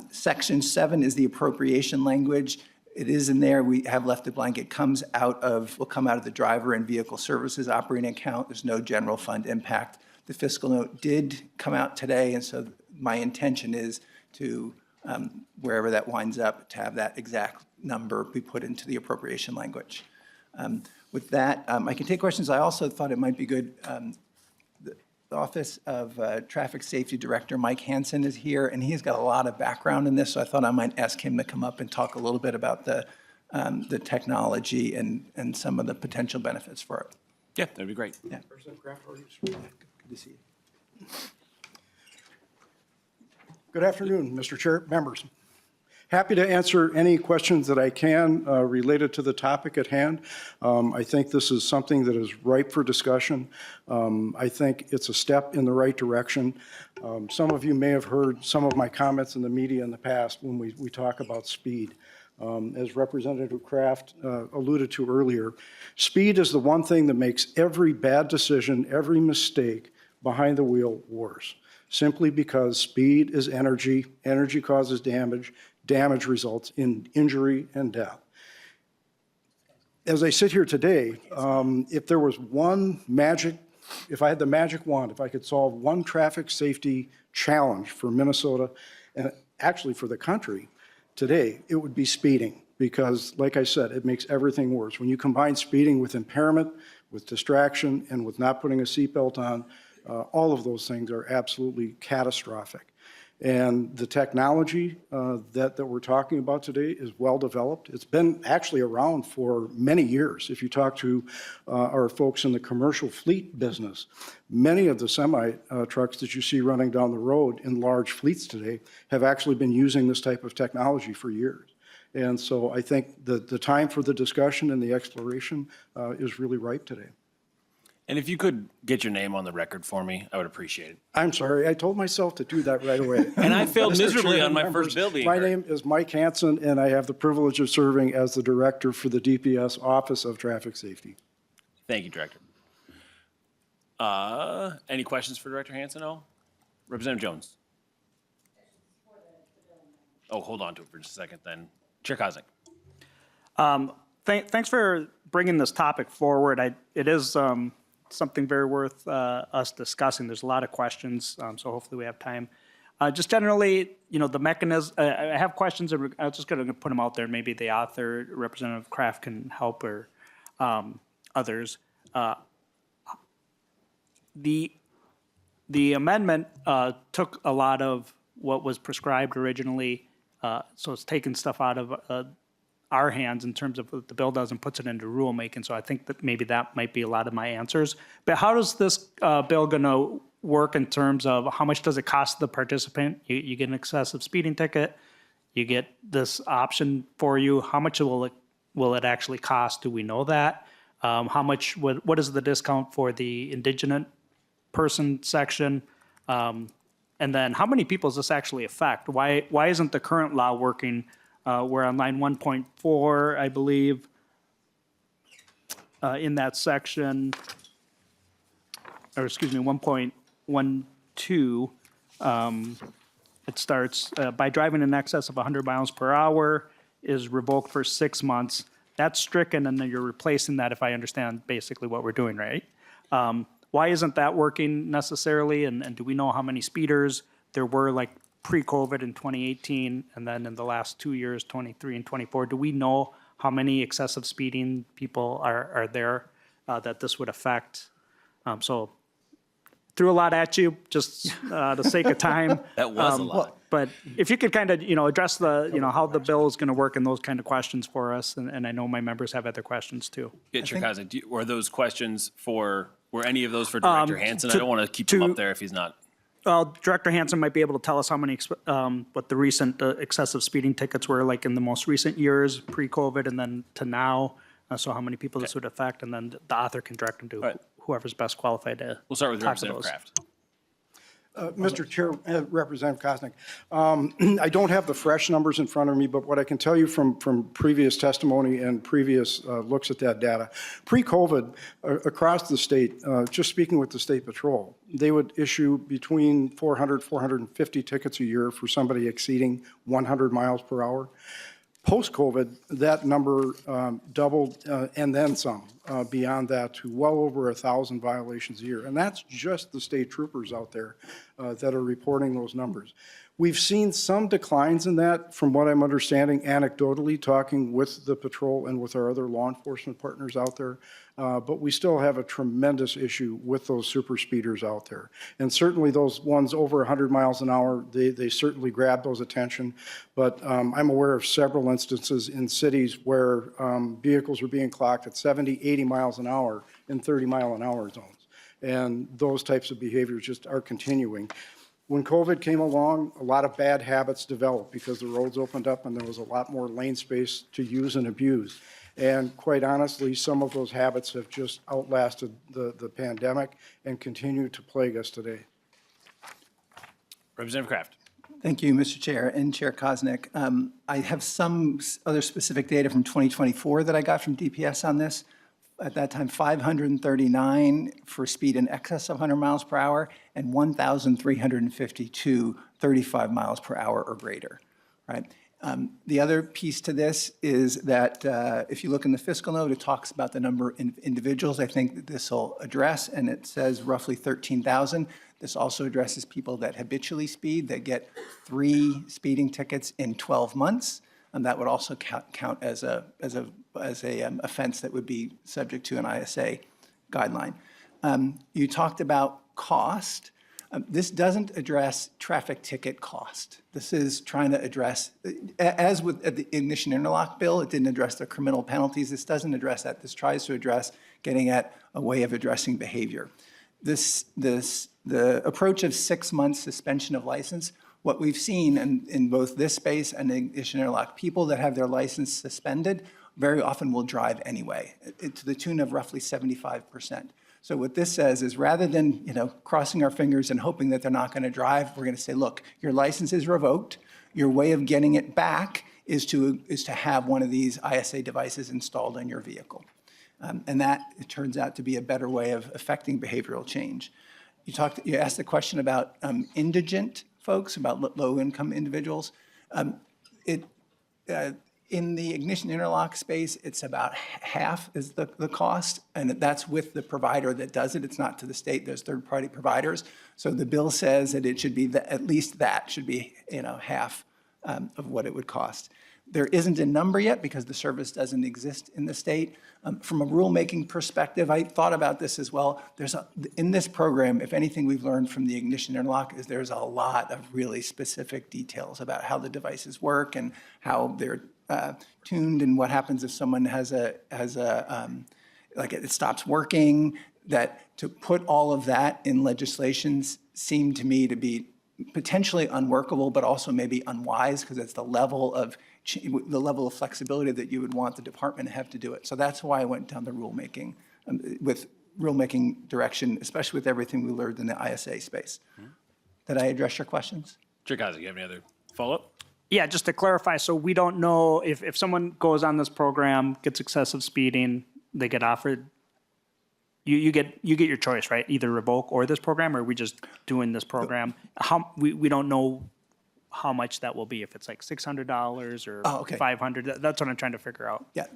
Section 7 is the appropriation language. It is in there. We have left it blank. It will come out of the driver and vehicle services operating account. There's no general fund impact. The fiscal note did come out today, and so my intention is to, wherever that winds up, to have that exact number be put into the appropriation language. With that, I can take questions. I also thought it might be good, the Office of Traffic Safety Director, Mike Hansen, is here, and he's got a lot of background in this, so I thought I might ask him to come up and talk a little bit about the technology and some of the potential benefits for it. Yeah, that'd be great. Yeah. President Kraft, good to see you. Good afternoon, Mr. Chair, members. Happy to answer any questions that I can related to the topic at hand. I think this is something that is ripe for discussion. I think it's a step in the right direction. Some of you may have heard some of my comments in the media in the past when we talk about speed. As Representative Kraft alluded to earlier, speed is the one thing that makes every bad decision, every mistake behind the wheel worse. Simply because speed is energy, energy causes damage, damage results in injury and death. As I sit here today, if there was if I had the magic wand, if I could solve one traffic safety challenge for Minnesota, and actually for the country today, it would be speeding. Because, like I said, it makes everything worse. When you combine speeding with impairment, with distraction, and with not putting a seatbelt on, all of those things are absolutely catastrophic. And the technology that we're talking about today is well developed. It's been actually around for many years. If you talk to our folks in the commercial fleet business, many of the semi trucks that you see running down the road in large fleets today have actually been using this type of technology for years. And so I think the time for the discussion and the exploration is really ripe today. And if you could get your name on the record for me, I would appreciate it. I'm sorry, I told myself to do that right away. And I failed Mr. miserably Chair, on my members, first bill being My heard. name is Mike Hansen, and I have the privilege of serving as the Director for the DPS Office of Traffic Safety. Thank you, Director. Any questions for Director Hansen? No? Representative Jones? Oh, hold on to it for just a second then. Chair Koznick. Thanks for bringing this topic forward. It is something very worth us discussing. There's a lot of questions, so hopefully we have time. Just generally, the mechanism, I have questions, and I'm just going to put them out there. Maybe the author, Representative Kraft, can help, or others. The amendment took a lot of what was prescribed originally, so it's taken stuff out of our hands in terms of what the bill does and puts it into rulemaking. So I think that maybe that might be a lot of my answers. But how does this bill going to work in terms of how much does it cost the participant? You get an excessive speeding ticket, you get this option for you. How much will it actually cost? Do we know that? How much? What is the discount for the indigent person section? And then how many people does this actually affect? Why isn't the current law working? We're on line 1.4, I believe, in that section, or excuse me, 1.12. It starts, by driving in excess of 100 miles per hour is revoked for 6 months. That's stricken, and then you're replacing that, if I understand basically what we're doing, right? Why isn't that working necessarily? And do we know how many speeders there were, like, pre-COVID in 2018, and then in the last 2 years, 23 and 24, do we know how many excessive speeding people are there that this would affect? So threw a lot at you, just the sake of time. That was a lot. But if you could kind of, address the, how the bill is going to work and those kind of questions for us, and I know my members have other questions too. Get your cousin. Were those questions were any of those for Director Hansen? I don't want to keep him up there if he's not. Well, Director Hansen might be able to tell us how many, what the recent excessive speeding tickets were like in the most recent years, pre-COVID, and then to now. So how many people this would affect, and then the author can direct them to whoever's best qualified to. We'll start with talk to Representative those. Kraft. Mr. Chair, Representative Koznick, I don't have the fresh numbers in front of me, but what I can tell you from previous testimony and previous looks at that data, pre-COVID, across the state, just speaking with the State Patrol, they would issue between 400, 450 tickets a year for somebody exceeding 100 miles per hour. Post-COVID, that number doubled and then some beyond that to well over 1,000 violations a year. And that's just the state troopers out there that are reporting those numbers. We've seen some declines in that from what I'm understanding anecdotally, talking with the patrol and with our other law enforcement partners out there. But we still have a tremendous issue with those super speeders out there. And certainly those ones over 100 miles an hour, they certainly grab those attention. But I'm aware of several instances in cities where vehicles are being clocked at 70, 80 miles an hour in 30-mile-an-hour zones. And those types of behaviors just are continuing. When COVID came along, a lot of bad habits developed because the roads opened up and there was a lot more lane space to use and abuse. And quite honestly, some of those habits have just outlasted the pandemic and continue to plague us today. Representative Kraft. Thank you, Mr. Chair and Chair Koznick. I have some other specific data from 2024 that I got from DPS on this. At that time, 539 for speed in excess of 100 miles per hour and 1,352 35 miles per hour or greater, right? The other piece to this is that if you look in the fiscal note, it talks about the number of individuals I think that this will address, and it says roughly 13,000. This also addresses people that habitually speed, that get 3 speeding tickets in 12 months. And that would also count as a offense that would be subject to an ISA guideline. You talked about cost. This doesn't address traffic ticket cost. This is trying to address, as with the ignition interlock bill, it didn't address the criminal penalties. This doesn't address that. This tries to address getting at a way of addressing behavior. The approach of 6 months suspension of license, what we've seen in both this space and ignition interlock, people that have their license suspended very often will drive anyway, to the tune of roughly 75%. So what this says is rather than crossing our fingers and hoping that they're not going to drive, we're going to say, look, your license is revoked. Your way of getting it back is to have one of these ISA devices installed on your vehicle. And that, it turns out to be a better way of affecting behavioral change. You asked the question about indigent folks, about low-income individuals. In the ignition interlock space, it's about half is the cost, and that's with the provider that does it. It's not to the state. There's third-party providers. So the bill says that it should be at least that should be half of what it would cost. There isn't a number yet because the service doesn't exist in the state. From a rulemaking perspective, I thought about this as well. In this program, if anything we've learned from the ignition interlock is there's a lot of really specific details about how the devices work and how they're tuned and what happens if someone has like it stops working. That to put all of that in legislation seemed to me to be potentially unworkable, but also maybe unwise because it's the level of flexibility that you would want the department to have to do it. So that's why I went down the rulemaking with rulemaking direction, especially with everything we learned in the ISA space. Did I address your questions? Chair Koznick, you have any other follow-up? Yeah, just to clarify, so we don't know if someone goes on this program, gets excessive speeding, they get offered, you get your choice, right? Either revoke or this program, or are we just doing this program? We don't know how much that will be, if it's like $600 or $500. That's what I'm trying to figure out. Yeah,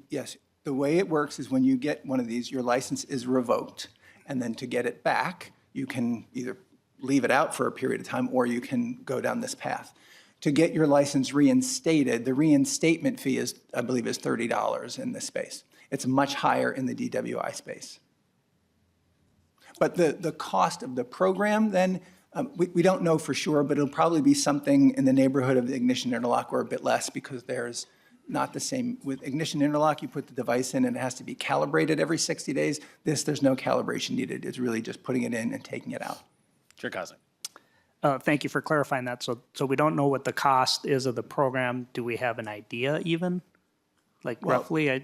yes, the way it works is when you get one of these, your license is revoked, and then to get it back, you can either leave it out for a period of time, or you can go down this path. To get your license reinstated, the reinstatement fee is, I believe, is $30 in this space. It's much higher in the DWI space. But the cost of the program then, we don't know for sure, but it'll probably be something in the neighborhood of the ignition interlock or a bit less, because there's not the same. With ignition interlock, you put the device in and it has to be calibrated every 60 days. There's no calibration needed. It's really just putting it in and taking it out. Chair Koznick. Thank you for clarifying that. So we don't know what the cost is of the program. Do we have an idea even? Like roughly? I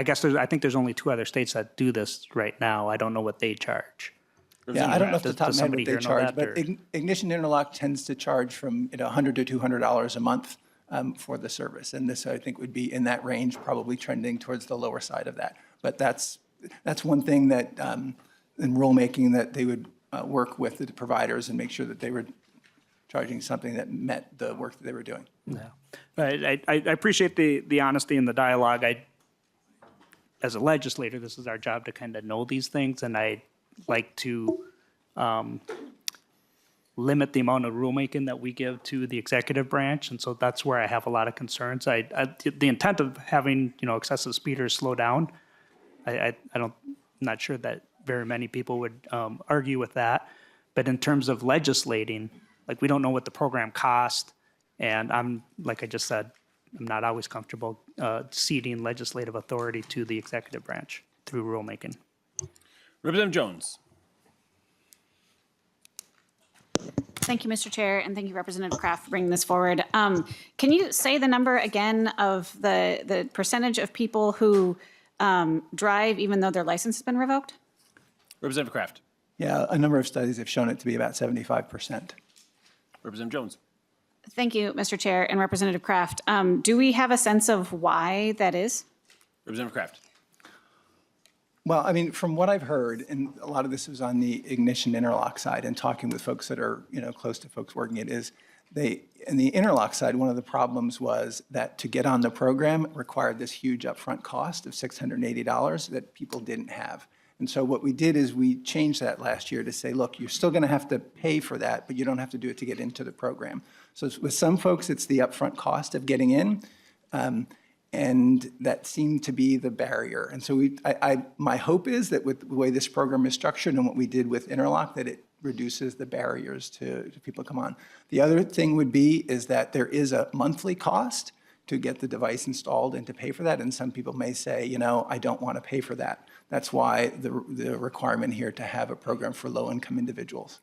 think there's only 2 other states that do this right now. I don't know what they charge. Yeah, I don't know off the Does top of my head somebody what they here know charge, that, but or- ignition interlock tends to charge from $100 to $200 a month for the service. And this, I think, would be in that range, probably trending towards the lower side of that. But that's one thing that in rulemaking that they would work with the providers and make sure that they were charging something that met the work that they were doing. Yeah. I appreciate the honesty and the dialogue. As a legislator, this is our job to kind of know these things, and I like to limit the amount of rulemaking that we give to the executive branch, and so that's where I have a lot of concerns. The intent of having excessive speeders slow down, I'm not sure that very many people would argue with that, but in terms of legislating, like we don't know what the program cost, and like I just said, I'm not always comfortable ceding legislative authority to the executive branch through rulemaking. Representative Jones. Thank you, Mr. Chair, and thank you, Representative Kraft, for bringing this forward. Can you say the number again of the percentage of people who drive even though their license has been revoked? Representative Kraft. Yeah, a number of studies have shown it to be about 75%. Representative Jones. Thank you, Mr. Chair, and Representative Kraft. Do we have a sense of why that is? Representative Kraft. Well, I mean, from what I've heard, and a lot of this was on the ignition interlock side and talking with folks that are, close to folks working it, is in the interlock side, one of the problems was that to get on the program required this huge upfront cost of $680 that people didn't have. And so what we did is we changed that last year to say, look, you're still going to have to pay for that, but you don't have to do it to get into the program. So with some folks, it's the upfront cost of getting in. And that seemed to be the barrier. And so my hope is that with the way this program is structured and what we did with Interlock, that it reduces the barriers to people come on. The other thing would be is that there is a monthly cost to get the device installed and to pay for that. And some people may say, I don't want to pay for that. That's why the requirement here to have a program for low-income individuals.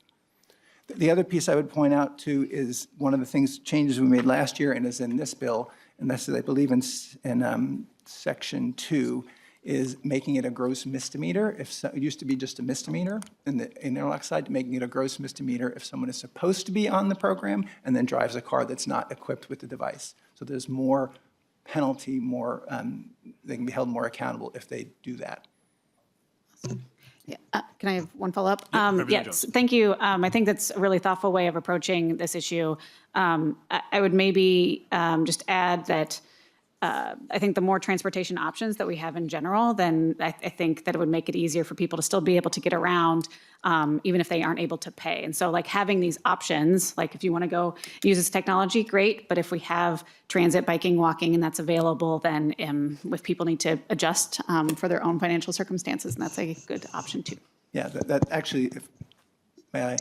The other piece I would point out too is one of the changes we made last year and is in this bill, and this is, I believe, in Section 2, is making it a gross misdemeanor. It used to be just a misdemeanor in the interlock side, making it a gross misdemeanor if someone is supposed to be on the program and then drives a car that's not equipped with the device. So there's more penalty, they can be held more accountable if they do that. Yeah. Can I have one follow-up? Representative Yes, Jones. thank you. I think that's a really thoughtful way of approaching this issue. I would maybe just add that I think the more transportation options that we have in general, then I think that it would make it easier for people to still be able to get around, even if they aren't able to pay. And so like having these options, like if you want to go use this technology, great. But if we have transit, biking, walking, and that's available, then if people need to adjust for their own financial circumstances, and that's a good option too. Yeah, that actually, may I?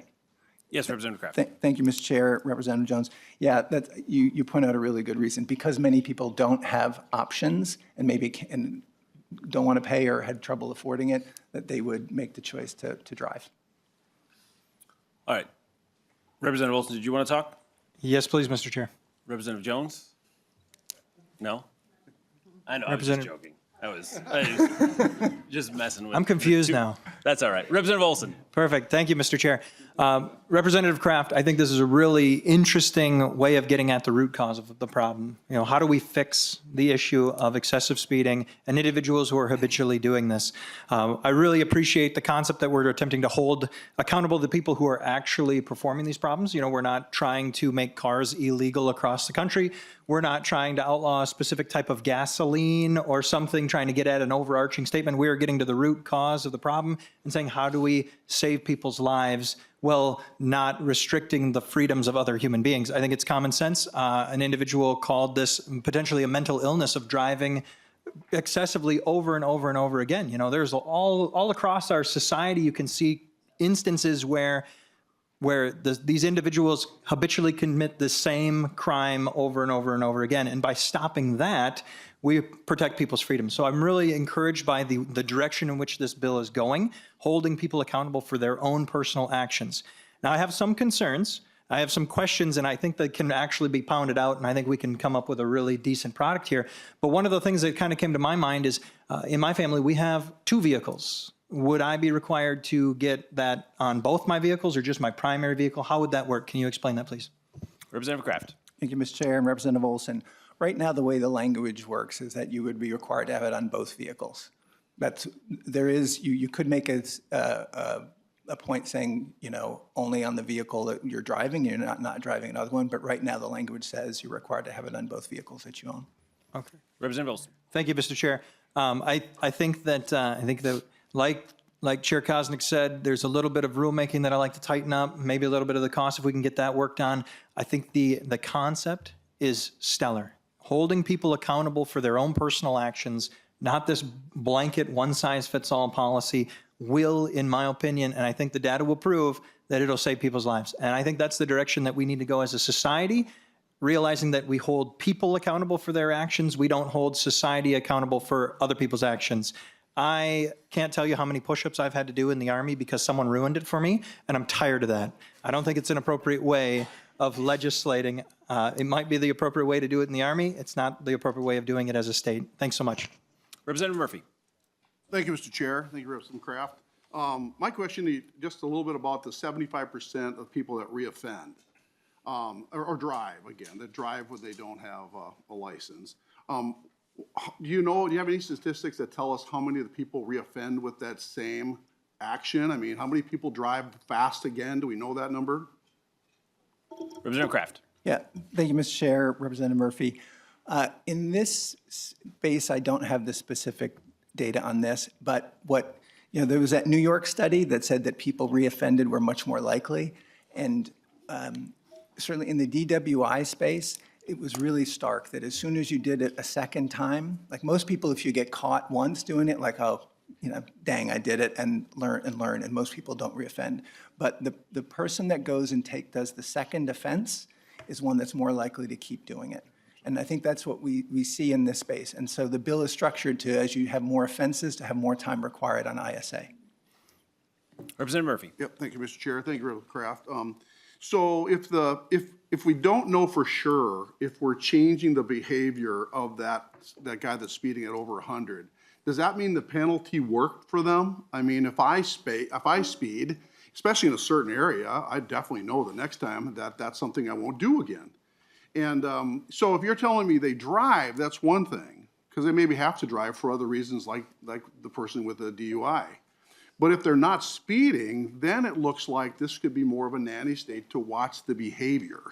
Yes, Representative Kraft. Thank you, Mr. Chair, Representative Jones. Yeah, you point out a really good reason. Because many people don't have options and maybe don't want to pay or had trouble affording it, that they would make the choice to drive. All right. Representative Olson, did you want to talk? Yes, please, Mr. Chair. Representative Jones? No? I know, I was just Representative- joking. I was just messing with. I'm confused now. That's all right. Representative Olson. Perfect. Thank you, Mr. Chair. Representative Kraft, I think this is a really interesting way of getting at the root cause of the problem. How do we fix the issue of excessive speeding and individuals who are habitually doing this? I really appreciate the concept that we're attempting to hold accountable the people who are actually performing these problems. We're not trying to make cars illegal across the country. We're not trying to outlaw a specific type of gasoline or something, trying to get at an overarching statement. We are getting to the root cause of the problem and saying, how do we save people's lives while not restricting the freedoms of other human beings? I think it's common sense. An individual called this potentially a mental illness of driving excessively over and over and over again. You know, there's all across our society, you can see instances where these individuals habitually commit the same crime over and over and over again. And by stopping that, we protect people's freedom. So I'm really encouraged by the direction in which this bill is going, holding people accountable for their own personal actions. Now, I have some concerns. I have some questions, and I think they can actually be pounded out, and I think we can come up with a really decent product here. But one of the things that kind of came to my mind is, in my family, we have 2 vehicles. Would I be required to get that on both my vehicles or just my primary vehicle? How would that work? Can you explain that, please? Representative Kraft. Thank you, Mr. Chair and Representative Olson. Right now, the way the language works is that you would be required to have it on both vehicles. You could make a point saying, you know, only on the vehicle that you're driving, you're not driving another one, but right now the language says you're required to have it on both vehicles that you own. Okay. Representative Olson. Thank you, Mr. Chair. I think that like Chair Kosnick said, there's a little bit of rulemaking that I like to tighten up, maybe a little bit of the cost if we can get that worked on. I think the concept is stellar. Holding people accountable for their own personal actions, not this blanket one-size-fits-all policy, will, in my opinion, and I think the data will prove that it'll save people's lives. And I think that's the direction that we need to go as a society, realizing that we hold people accountable for their actions. We don't hold society accountable for other people's actions. I can't tell you how many push-ups I've had to do in the Army because someone ruined it for me, and I'm tired of that. I don't think it's an appropriate way of legislating. It might be the appropriate way to do it in the Army. It's not the appropriate way of doing it as a state. Thanks so much. Representative Murphy. Thank you, Mr. Chair. Thank you, Representative Kraft. My question is just a little bit about the 75% of people that reoffend or drive again, that drive when they don't have a license. Do you have any statistics that tell us how many of the people reoffend with that same action? I mean, how many people drive fast again? Do we know that number? Representative Kraft. Yeah, thank you, Mr. Chair, Representative Murphy. In this space, I don't have the specific data on this, but there was that New York study that said that people reoffended were much more likely. And certainly in the DWI space, it was really stark that as soon as you did it a second time, like most people, if you get caught once doing it, like, oh, dang, I did it, and learn, and most people don't reoffend. But the person that goes and does the second offense is one that's more likely to keep doing it. And I think that's what we see in this space. And so the bill is structured to, as you have more offenses, to have more time required on ISA. Representative Murphy. Yep, thank you, Mr. Chair. Thank you, Representative Kraft. So if we don't know for sure if we're changing the behavior of that guy that's speeding at over 100, does that mean the penalty worked for them? I mean, if I speed, especially in a certain area, I definitely know the next time that that's something I won't do again. And so if you're telling me they drive, that's one thing, because they maybe have to drive for other reasons like the person with a DUI. But if they're not speeding, then it looks like this could be more of a nanny state to watch the behavior.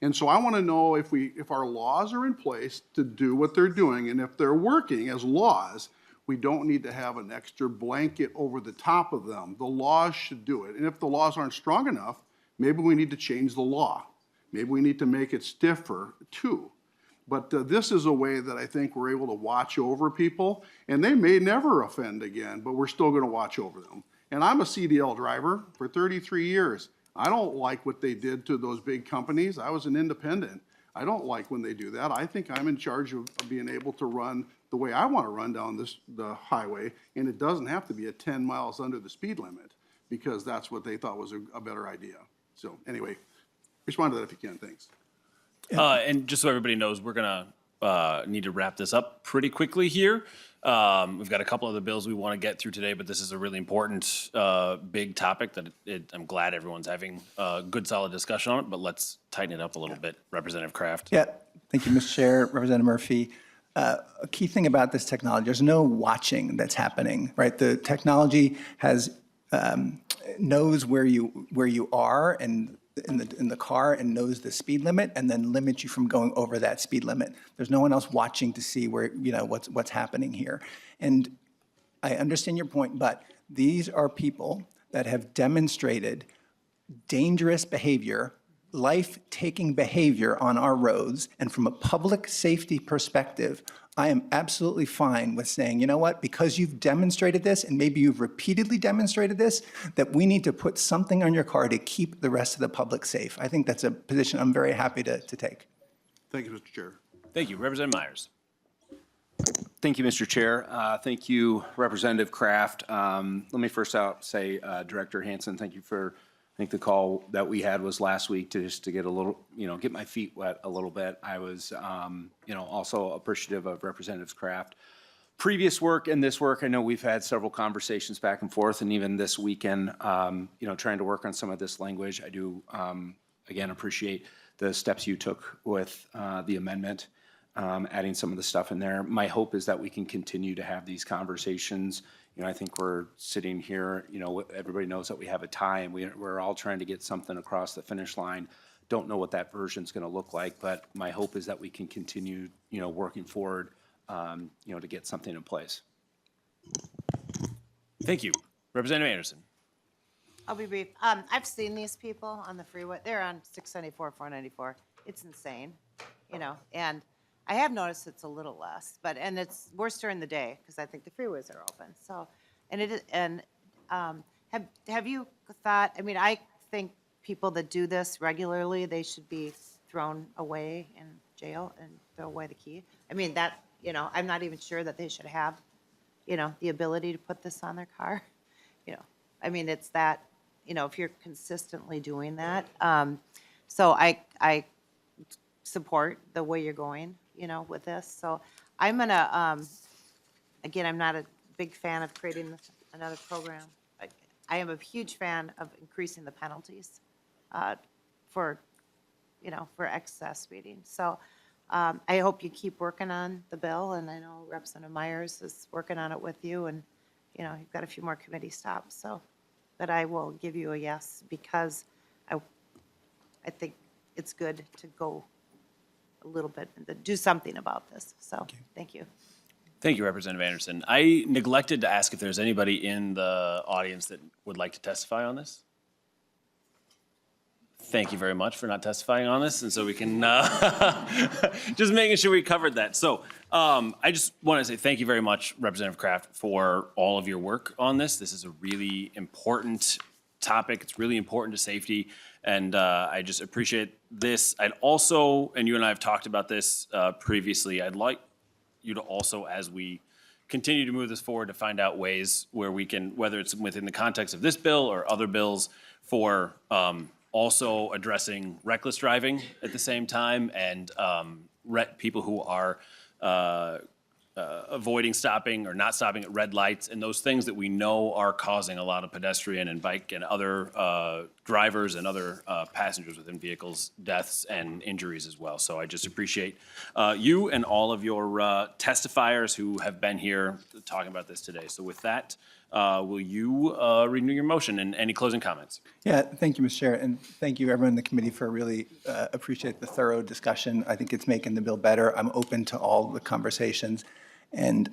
And so I want to know if our laws are in place to do what they're doing, and if they're working as laws, we don't need to have an extra blanket over the top of them. The laws should do it. And if the laws aren't strong enough, maybe we need to change the law. Maybe we need to make it stiffer too. But this is a way that I think we're able to watch over people, and they may never offend again, but we're still going to watch over them. And I'm a CDL driver for 33 years. I don't like what they did to those big companies. I was an independent. I don't like when they do that. I think I'm in charge of being able to run the way I want to run down the highway, and it doesn't have to be at 10 miles under the speed limit, because that's what they thought was a better idea. So anyway, respond to that if you can. Thanks. And just so everybody knows, we're going to need to wrap this up pretty quickly here. We've got a couple of the bills we want to get through today, but this is a really important, big topic that I'm glad everyone's having a good, solid discussion on it, but let's tighten it up a little bit. Representative Kraft. Yeah, thank you, Mr. Chair, Representative Murphy. A key thing about this technology, there's no watching that's happening, right? The technology knows where you are and in the car and knows the speed limit and then limits you from going over that speed limit. There's no one else watching to see where, what's happening here. And I understand your point, but these are people that have demonstrated dangerous behavior life-taking behavior on our roads. And from a public safety perspective, I am absolutely fine with saying, you know what, because you've demonstrated this, and maybe you've repeatedly demonstrated this, that we need to put something on your car to keep the rest of the public safe. I think that's a position I'm very happy to take. Thank you, Mr. Chair. Thank you. Representative Myers. Thank you, Mr. Chair. Thank you, Representative Kraft. Let me first out say, Director Hansen, thank you for, I think the call that we had was last week to just to get a little, get my feet wet a little bit. I was, also appreciative of Representative Kraft. Previous work and this work, I know we've had several conversations back and forth, and even this weekend, trying to work on some of this language. I do, again, appreciate the steps you took with the amendment. Adding some of the stuff in there. My hope is that we can continue to have these conversations. I think we're sitting here, everybody knows that we have a tie and we're all trying to get something across the finish line. Don't know what that version's going to look like, but my hope is that we can continue, working forward, to get something in place. Thank you. Representative Anderson. I'll be brief. I've seen these people on the freeway. They're on 694, 494. It's insane, and I have noticed it's a little less, and it's worse during the day because I think the freeways are open. So, have you thought? I mean, I think people that do this regularly, they should be thrown away in jail and throw away the key. I mean, I'm not even sure that they should have, the ability to put this on their car. I mean, it's that, if you're consistently doing that. So I support the way you're going, with this. So I'm going to, again, I'm not a big fan of creating another program. I am a huge fan of increasing the penalties for excess speeding. So I hope you keep working on the bill, and I know Representative Myers is working on it with you, and, you've got a few more committee stops. So, but I will give you a yes because I think it's good to go a little bit and do something about this. So, thank you. Thank you, Representative Anderson. I neglected to ask if there's anybody in the audience that would like to testify on this. Thank you very much for not testifying on this, and so we can just making sure we covered that. So I just want to say thank you very much, Representative Kraft, for all of your work on this. This is a really important topic. It's really important to safety, and I just appreciate this. I'd also, and you and I have talked about this previously, I'd like you to also, as we continue to move this forward, to find out ways where we can, whether it's within the context of this bill or other bills, for also addressing reckless driving at the same time, and people who are avoiding stopping or not stopping at red lights, and those things that we know are causing a lot of pedestrian and bike and other drivers and other passengers within vehicles deaths and injuries as well. So I just appreciate you and all of your testifiers who have been here talking about this today. So with that, will you renew your motion, and any closing comments? Yeah, thank you, Mr. Chair, and thank you everyone in the committee for really appreciate the thorough discussion. I think it's making the bill better. I'm open to all the conversations. And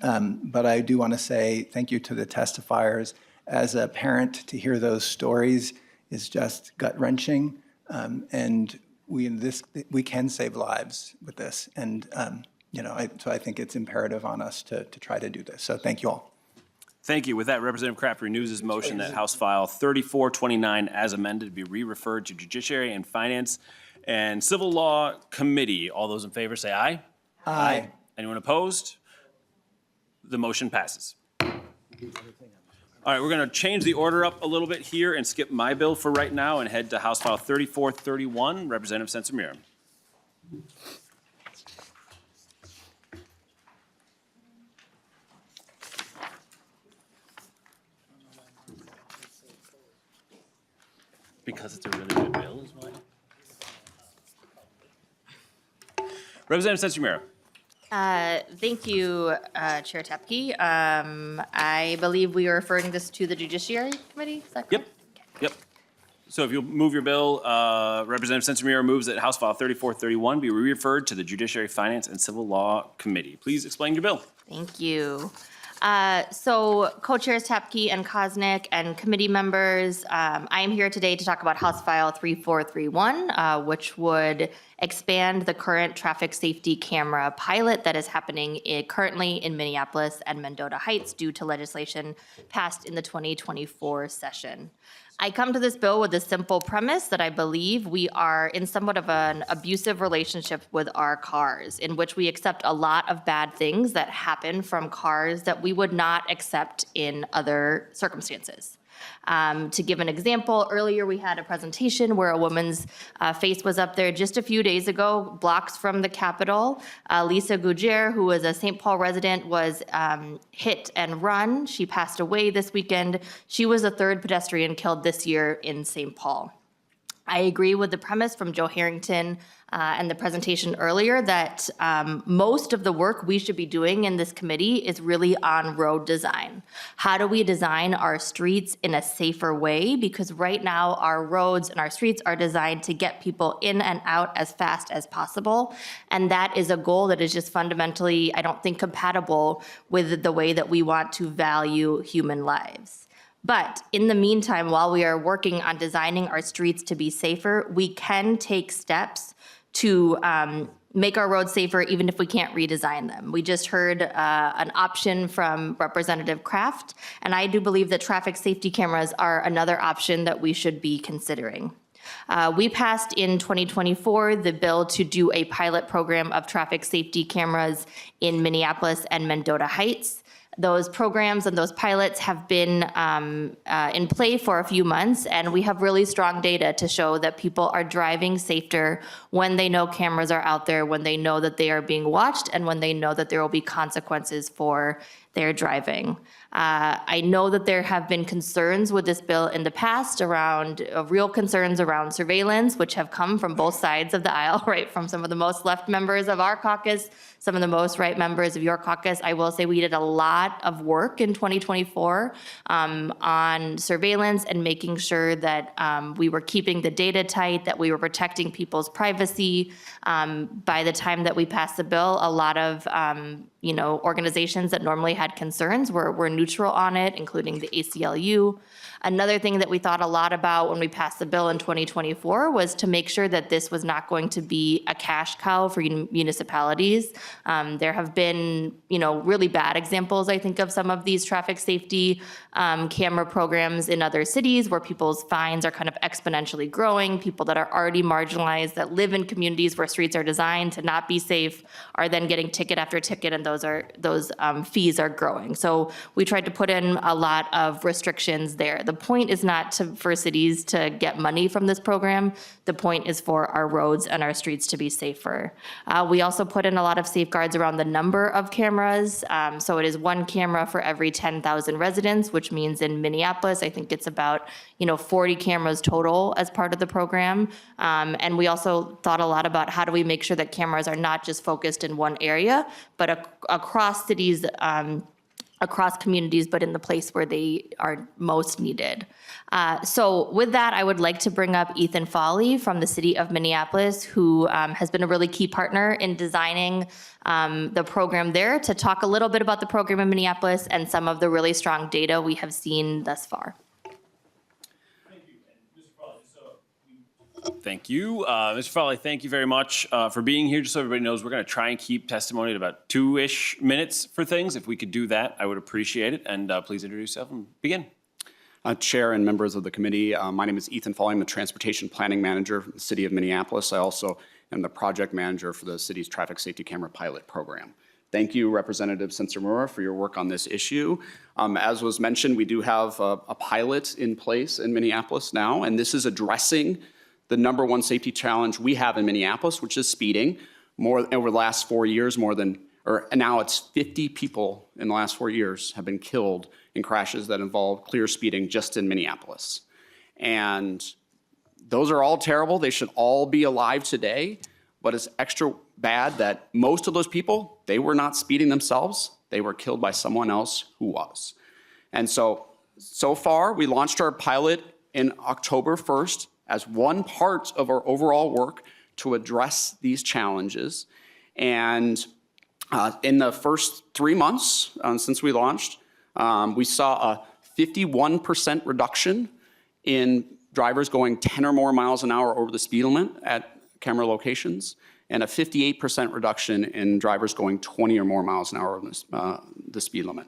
but I do want to say thank you to the testifiers. As a parent, to hear those stories is just gut-wrenching, and we can save lives with this. And so I think it's imperative on us to try to do this. So thank you all. Thank you. With that, Representative Kraft renews his motion that House File 3429 as amended be re-referred to Judiciary and Finance and Civil Law Committee. All those in favor say aye. Aye. Anyone opposed? The motion passes. All right, we're going to change the order up a little bit here and skip my bill for right now and head to House File 3431, Representative Sencer-Mura. Because it's a really good bill is why. Representative Sencer-Mura. Thank you, Chair Tepke. I believe we are referring this to the Judiciary Committee, is that correct? Yep. So if you'll move your bill, Representative Sencer-Mura moves that House File 3431 be referred to the Judiciary, Finance, and Civil Law Committee. Please explain your bill. Thank you. So co-chairs Tapke and Kosnick and committee members, I am here today to talk about House File 3431, which would expand the current traffic safety camera pilot that is happening currently in Minneapolis and Mendota Heights due to legislation passed in the 2024 session. I come to this bill with a simple premise that I believe we are in somewhat of an abusive relationship with our cars, in which we accept a lot of bad things that happen from cars that we would not accept in other circumstances. To give an example, earlier we had a presentation where a woman's face was up there just a few days ago, blocks from the Capitol. Lisa Gougier, who was a St. Paul resident, was hit and run. She passed away this weekend. She was the third pedestrian killed this year in St. Paul. I agree with the premise from Joe Harrington and the presentation earlier that most of the work we should be doing in this committee is really on road design. How do we design our streets in a safer way? Because right now our roads and our streets are designed to get people in and out as fast as possible. And that is a goal that is just fundamentally, I don't think, compatible with the way that we want to value human lives. But in the meantime, while we are working on designing our streets to be safer, we can take steps to make our roads safer even if we can't redesign them. We just heard an option from Representative Kraft, and I do believe that traffic safety cameras are another option that we should be considering. We passed in 2024 the bill to do a pilot program of traffic safety cameras in Minneapolis and Mendota Heights. Those programs and those pilots have been in play for a few months, and we have really strong data to show that people are driving safer when they know cameras are out there, when they know that they are being watched, and when they know that there will be consequences for their driving. I know that there have been concerns with this bill in the past around real concerns around surveillance, which have come from both sides of the aisle, right? From some of the most left members of our caucus, some of the most right members of your caucus. I will say we did a lot of work in 2024 on surveillance and making sure that we were keeping the data tight, that we were protecting people's privacy. By the time that we passed the bill, a lot of organizations that normally had concerns were neutral on it, including the ACLU. Another thing that we thought a lot about when we passed the bill in 2024 was to make sure that this was not going to be a cash cow for municipalities. There have been, really bad examples, I think, of some of these traffic safety camera programs in other cities where people's fines are kind of exponentially growing. People that are already marginalized, that live in communities where streets are designed to not be safe, are then getting ticket after ticket, and those fees are growing. So we tried to put in a lot of restrictions there. The point is not for cities to get money from this program. The point is for our roads and our streets to be safer. We also put in a lot of safeguards around the number of cameras. So it is one camera for every 10,000 residents, which means in Minneapolis, I think it's about 40 cameras total as part of the program. And we also thought a lot about how do we make sure that cameras are not just focused in one area, but across cities, across communities, but in the place where they are most needed. So with that, I would like to bring up Ethan Foley from the city of Minneapolis, who has been a really key partner in designing the program there, to talk a little bit about the program in Minneapolis and some of the really strong data we have seen thus far. Thank you. Mr. Foley, thank you very much for being here. Just so everybody knows, we're going to try and keep testimony at about 2-ish minutes for things. If we could do that, I would appreciate it. And please introduce yourself and begin. Chair and members of the committee, my name is Ethan Foley. I'm the Transportation Planning Manager for the City of Minneapolis. I also am the Project Manager for the city's Traffic Safety Camera Pilot Program. Thank you, Representative Sencer-Mura, for your work on this issue. As was mentioned, we do have a pilot in place in Minneapolis now, and this is addressing the number one safety challenge we have in Minneapolis, which is speeding. Over the last 4 years, now it's 50 people in the last 4 years have been killed in crashes that involve clear speeding just in Minneapolis. And those are all terrible. They should all be alive today, but it's extra bad that most of those people, they were not speeding themselves. They were killed by someone else who was. And so far, we launched our pilot in October 1st as one part of our overall work to address these challenges. And In the first 3 months since we launched, we saw a 51% reduction in drivers going 10 or more miles an hour over the speed limit at camera locations, and a 58% reduction in drivers going 20 or more miles an hour over the speed limit.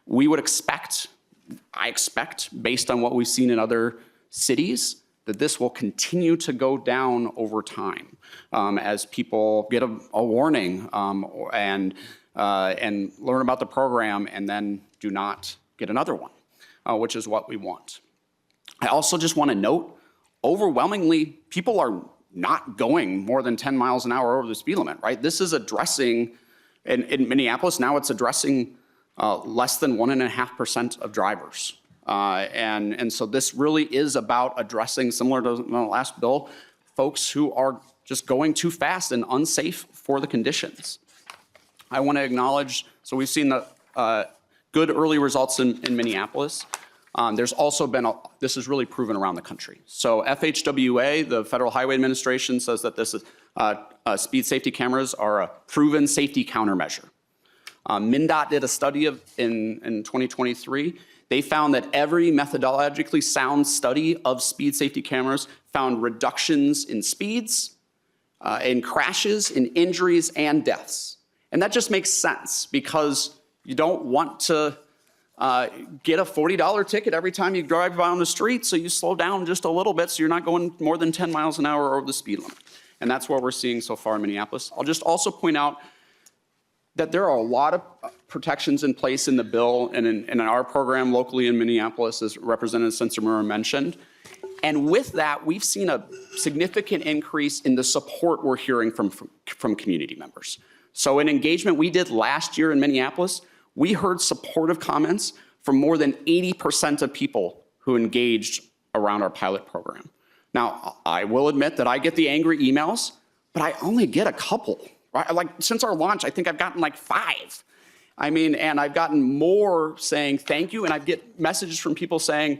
We would expect, I expect, based on what we've seen in other cities, that this will continue to go down over time as people get a warning and learn about the program and then do not get another one, which is what we want. I also just want to note, overwhelmingly, people are not going more than 10 miles an hour over the speed limit, right? This is addressing, in Minneapolis now it's addressing less than 1.5% of drivers. And so this really is about addressing, similar to the last bill, folks who are just going too fast and unsafe for the conditions. I want to acknowledge, so we've seen the good early results in Minneapolis. There's also been, this is really proven around the country. So FHWA, the Federal Highway Administration, says that this is, speed safety cameras are a proven safety countermeasure. MnDOT did a study in 2023. They found that every methodologically sound study of speed safety cameras found reductions in speeds, in crashes, in injuries, and deaths. And that just makes sense because you don't want to get a $40 ticket every time you drive down the street, so you slow down just a little bit so you're not going more than 10 miles an hour over the speed limit. And that's what we're seeing so far in Minneapolis. I'll just also point out that there are a lot of protections in place in the bill and in our program locally in Minneapolis, as Representative Sencer-Mura mentioned. And with that, we've seen a significant increase in the support we're hearing from community members. So in engagement we did last year in Minneapolis, we heard supportive comments from more than 80% of people who engaged around our pilot program. Now, I will admit that I get the angry emails, but I only get a couple. Right? Like, since our launch, I think I've gotten like 5. I mean, and I've gotten more saying thank you, and I get messages from people saying,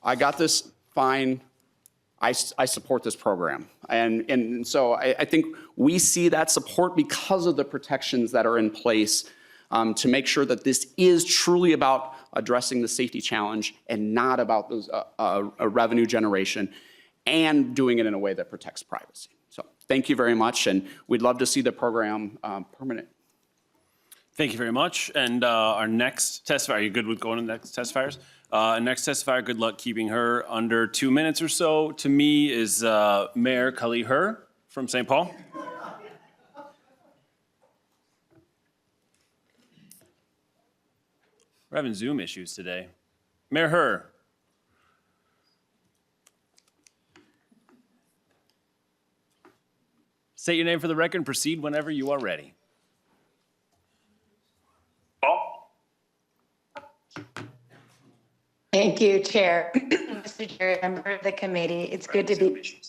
I got this fine, I support this program. And so I think we see that support because of the protections that are in place to make sure that this is truly about addressing the safety challenge and not about those, a revenue generation, and doing it in a way that protects privacy. So thank you very much, and we'd love to see the program permanent. Thank you very much. And our next testifier, are you good with going to the next testifiers? Next testifier, good luck keeping her under 2 minutes or so. To me is Mayor Kali Her from St. Paul. We're having Zoom issues today. Mayor Her. State your name for the record and proceed whenever you are ready. Thank you, Chair. Mr. Chair, member of the committee, it's good to be.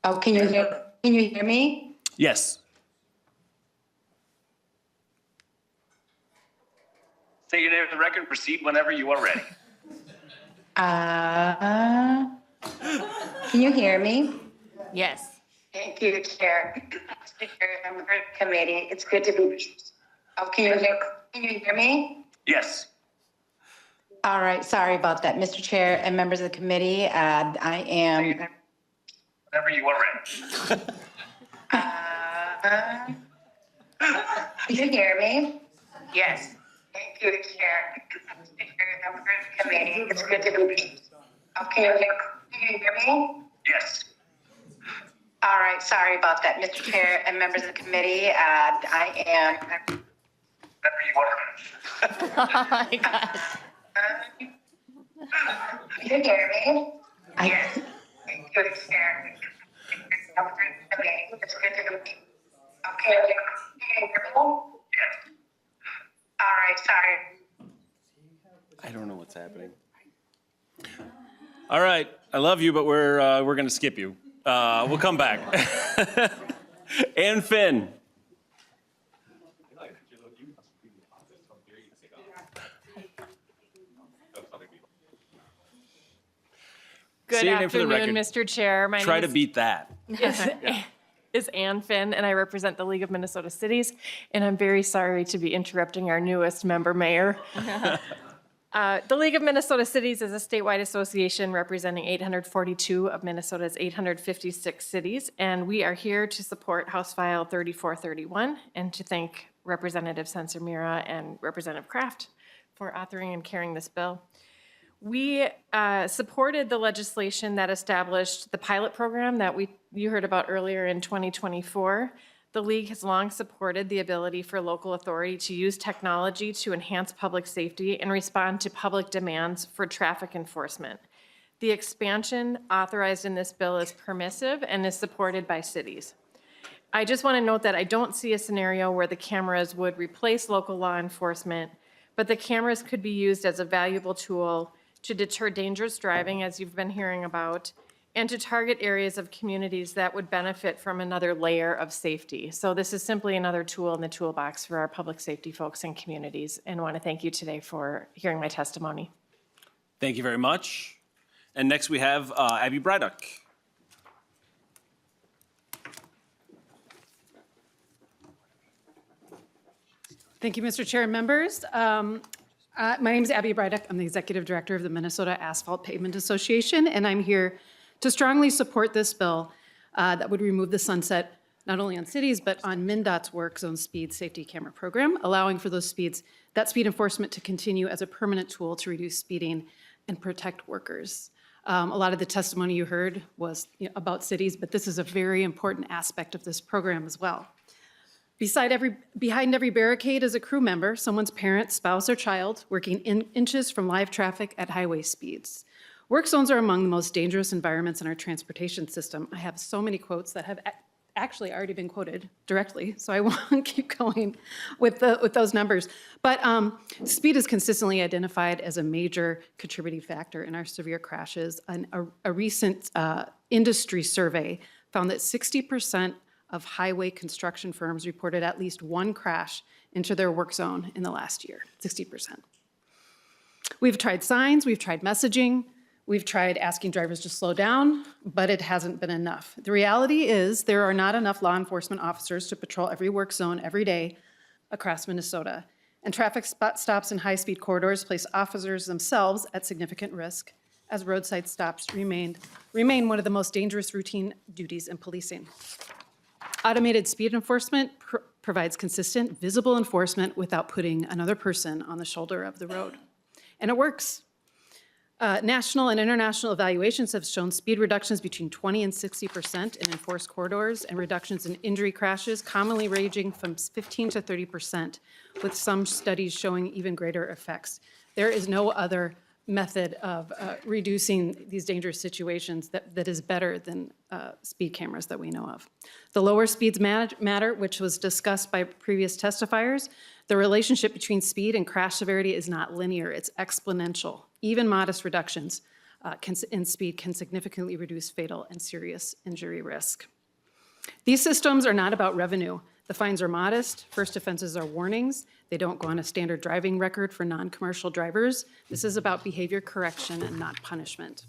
Oh, can you hear me? Yes. State your name for the record and proceed whenever you are ready. Can you hear me? Yes. Thank you, Chair. Mr. Chair, member of the committee, it's good to be. Oh, can you hear me? Yes. All right, sorry about that, Mr. Chair and members of the committee. I am. Whenever you are ready. Can you hear me? Yes. Thank you, Chair. Mr. Chair, member of the committee, it's good to be. Can you hear me? Yes. All right, sorry about that, Mr. Chair and members of the committee. I am. Whenever you are ready. Oh my gosh. Can you hear me? Yes. Thank you, Chair. It's good to be. Can you hear me? Yes. All right, sorry. I don't know what's happening. All right, I love you, but we're going to skip you. We'll come back. Ann Finn. Good afternoon, Mr. Chair. Try to beat that. is Ann Finn, and I represent the League of Minnesota Cities, and I'm very sorry to be interrupting our newest member mayor. The League of Minnesota Cities is a statewide association representing 842 of Minnesota's 856 cities, and we are here to support House File 3431 and to thank Representative Sencer-Mura and Representative Kraft for authoring and carrying this bill. We supported the legislation that established the pilot program that you heard about earlier in 2024. The League has long supported the ability for local authority to use technology to enhance public safety and respond to public demands for traffic enforcement. The expansion authorized in this bill is permissive and is supported by cities. I just want to note that I don't see a scenario where the cameras would replace local law enforcement, but the cameras could be used as a valuable tool to deter dangerous driving, as you've been hearing about, and to target areas of communities that would benefit from another layer of safety. So this is simply another tool in the toolbox for our public safety folks and communities, and I want to thank you today for hearing my testimony. Thank you very much. And next we have Abby Bryduck. Thank you, Mr. Chair and members. My name is Abby Bryduck. I'm the Executive Director of the Minnesota Asphalt Pavement Association, and I'm here to strongly support this bill that would remove the sunset not only on cities, but on MnDOT's work zone speed safety camera program, allowing for that speed enforcement to continue as a permanent tool to reduce speeding and protect workers. A lot of the testimony you heard was about cities, but this is a very important aspect of this program as well. Behind every barricade is a crew member, someone's parent, spouse, or child, working inches from live traffic at highway speeds. Work zones are among the most dangerous environments in our transportation system. I have so many quotes that have actually already been quoted directly, so I won't keep going with those numbers. But speed is consistently identified as a major contributing factor in our severe crashes. And a recent industry survey found that 60% of highway construction firms reported at least one crash into their work zone in the last year, 60%. We've tried signs, we've tried messaging, we've tried asking drivers to slow down, but it hasn't been enough. The reality is there are not enough law enforcement officers to patrol every work zone every day across Minnesota. And traffic stops in high-speed corridors place officers themselves at significant risk, as roadside stops remain one of the most dangerous routine duties in policing. Automated speed enforcement provides consistent, visible enforcement without putting another person on the shoulder of the road. And it works. National and international evaluations have shown speed reductions between 20 and 60% in enforced corridors and reductions in injury crashes, commonly ranging from 15 to 30%, with some studies showing even greater effects. There is no other method of reducing these dangerous situations that is better than speed cameras that we know of. The lower speeds matter, which was discussed by previous testifiers. The relationship between speed and crash severity is not linear, it's exponential. Even modest reductions in speed can significantly reduce fatal and serious injury risk. These systems are not about revenue. The fines are modest. First offenses are warnings. They don't go on a standard driving record for non-commercial drivers. This is about behavior correction and not punishment.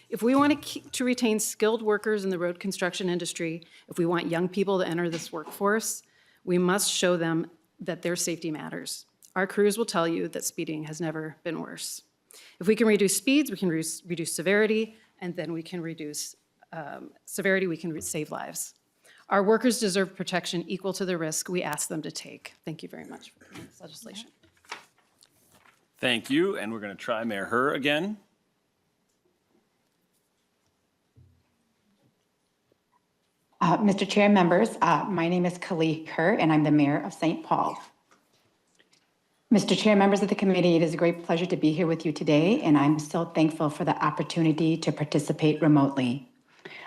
If we want to retain skilled workers in the road construction industry, if we want young people to enter this workforce, we must show them that their safety matters. Our crews will tell you that speeding has never been worse. If we can reduce speeds, we can reduce severity, and then we can reduce severity, we can save lives. Our workers deserve protection equal to the risk we ask them to take. Thank you very much for this legislation. Thank you, and we're going to try Mayor Herr again. Mr. Chair, members, my name is Khalid Kerr, and I'm the mayor of St. Paul. Mr. Chair, members of the committee, it is a great pleasure to be here with you today, and I'm so thankful for the opportunity to participate remotely.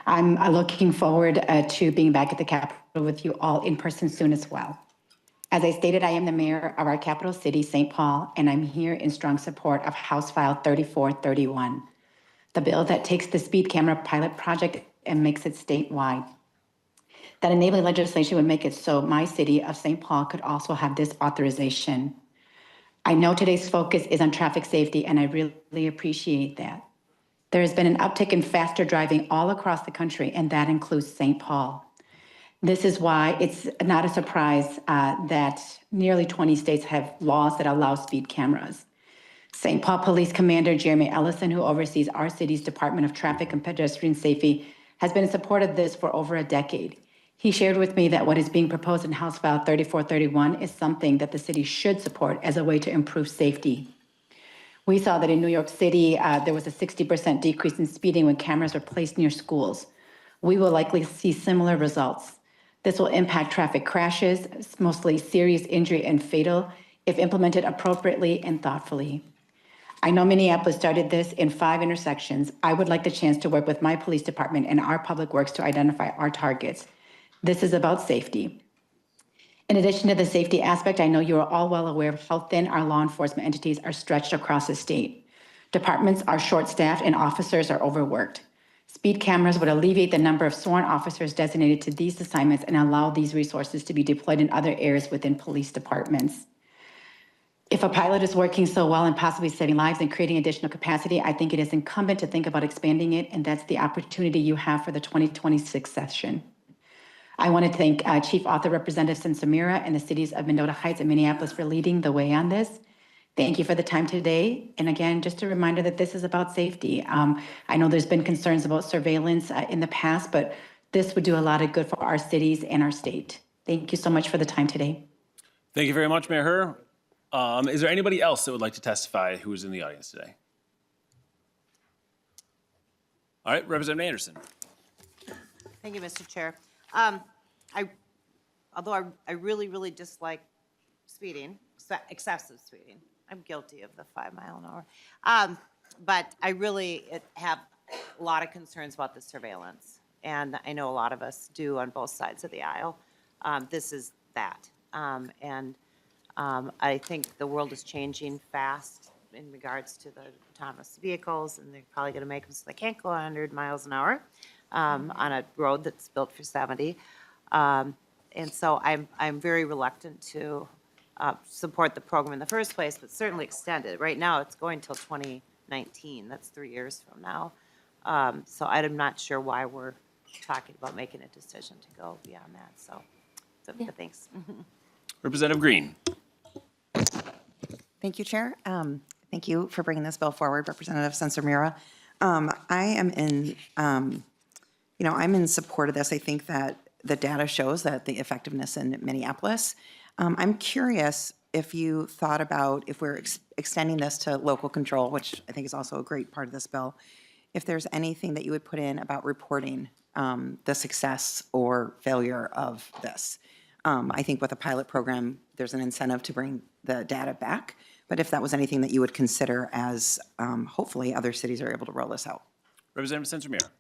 I'm looking forward to being back at the Capitol with you all in person soon as well. As I stated, I am the mayor of our capital city, St. Paul, and I'm here in strong support of House File 3431, the bill that takes the speed camera pilot project and makes it statewide. That enabling legislation would make it so my city of St. Paul could also have this authorization. I know today's focus is on traffic safety, and I really appreciate that. There has been an uptick in faster driving all across the country, and that includes St. Paul. This is why it's not a surprise that nearly 20 states have laws that allow speed cameras. St. Paul Police Commander Jeremy Ellison, who oversees our city's Department of Traffic and Pedestrian Safety, has been in support of this for over a decade. He shared with me that what is being proposed in House File 3431 is something that the city should support as a way to improve safety. We saw that in New York City, there was a 60% decrease in speeding when cameras were placed near schools. We will likely see similar results. This will impact traffic crashes, mostly serious injury and fatal, if implemented appropriately and thoughtfully. I know Minneapolis started this in 5 intersections. I would like the chance to work with my police department and our public works to identify our targets. This is about safety. In addition to the safety aspect, I know you are all well aware of how thin our law enforcement entities are stretched across the state. Departments are short-staffed and officers are overworked. Speed cameras would alleviate the number of sworn officers designated to these assignments and allow these resources to be deployed in other areas within police departments. If a pilot is working so well and possibly saving lives and creating additional capacity, I think it is incumbent to think about expanding it, and that's the opportunity you have for the 2026 session. I want to thank Chief Author Representative Sencer-Mura and the cities of Mendota Heights and Minneapolis for leading the way on this. Thank you for the time today. And again, just a reminder that this is about safety. I know there's been concerns about surveillance in the past, but this would do a lot of good for our cities and our state. Thank you so much for the time today. Thank you very much, Mayor Herr. Is there anybody else that would like to testify who is in the audience today? All right, Representative Anderson. Thank you, Mr. Chair. Although I really, really dislike speeding, excessive speeding, I'm guilty of the 5 mile an hour. But I really have a lot of concerns about the surveillance. And I know a lot of us do on both sides of the aisle. This is that. I think the world is changing fast in regards to the autonomous vehicles, and they're probably going to make them so they can't go 100 miles an hour on a road that's built for 70. And so I'm very reluctant to support the program in the first place, but certainly extend it. Right now, it's going till 2019. That's 3 years from now. So I'm not sure why we're talking about making a decision to go beyond that. So yeah. Thanks. Representative Green. Thank you, Chair. Thank you for bringing this bill forward, Representative Sencer-Mura. I am in, I'm in support of this. I think that the data shows that the effectiveness in Minneapolis. I'm curious if you thought about, if we're extending this to local control, which I think is also a great part of this bill, if there's anything that you would put in about reporting the success or failure of this. I think with a pilot program, there's an incentive to bring the data back. But if that was anything that you would consider as hopefully other cities are able to roll this out. Representative Sencer-Mura.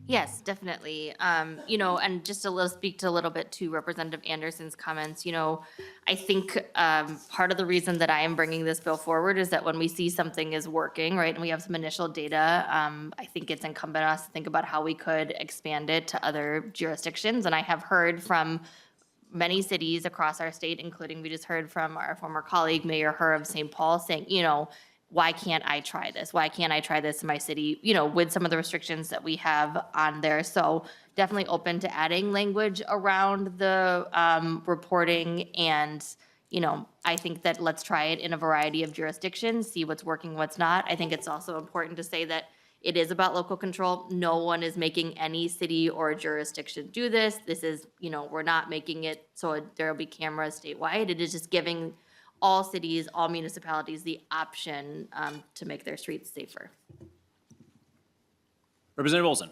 Yes, definitely. And just speak to a little bit to Representative Anderson's comments. I think part of the reason that I am bringing this bill forward is that when we see something is working, right, and we have some initial data, I think it's incumbent on us to think about how we could expand it to other jurisdictions. And I have heard from many cities across our state, including we just heard from our former colleague, Mayor Herr of St. Paul, saying, why can't I try this? Why can't I try this in my city, with some of the restrictions that we have on there? So definitely open to adding language around the reporting. And, I think that let's try it in a variety of jurisdictions, see what's working, what's not. I think it's also important to say that it is about local control. No one is making any city or jurisdiction do this. This is, we're not making it so there will be cameras statewide. It is just giving all cities, all municipalities the option to make their streets safer. Representative Olson.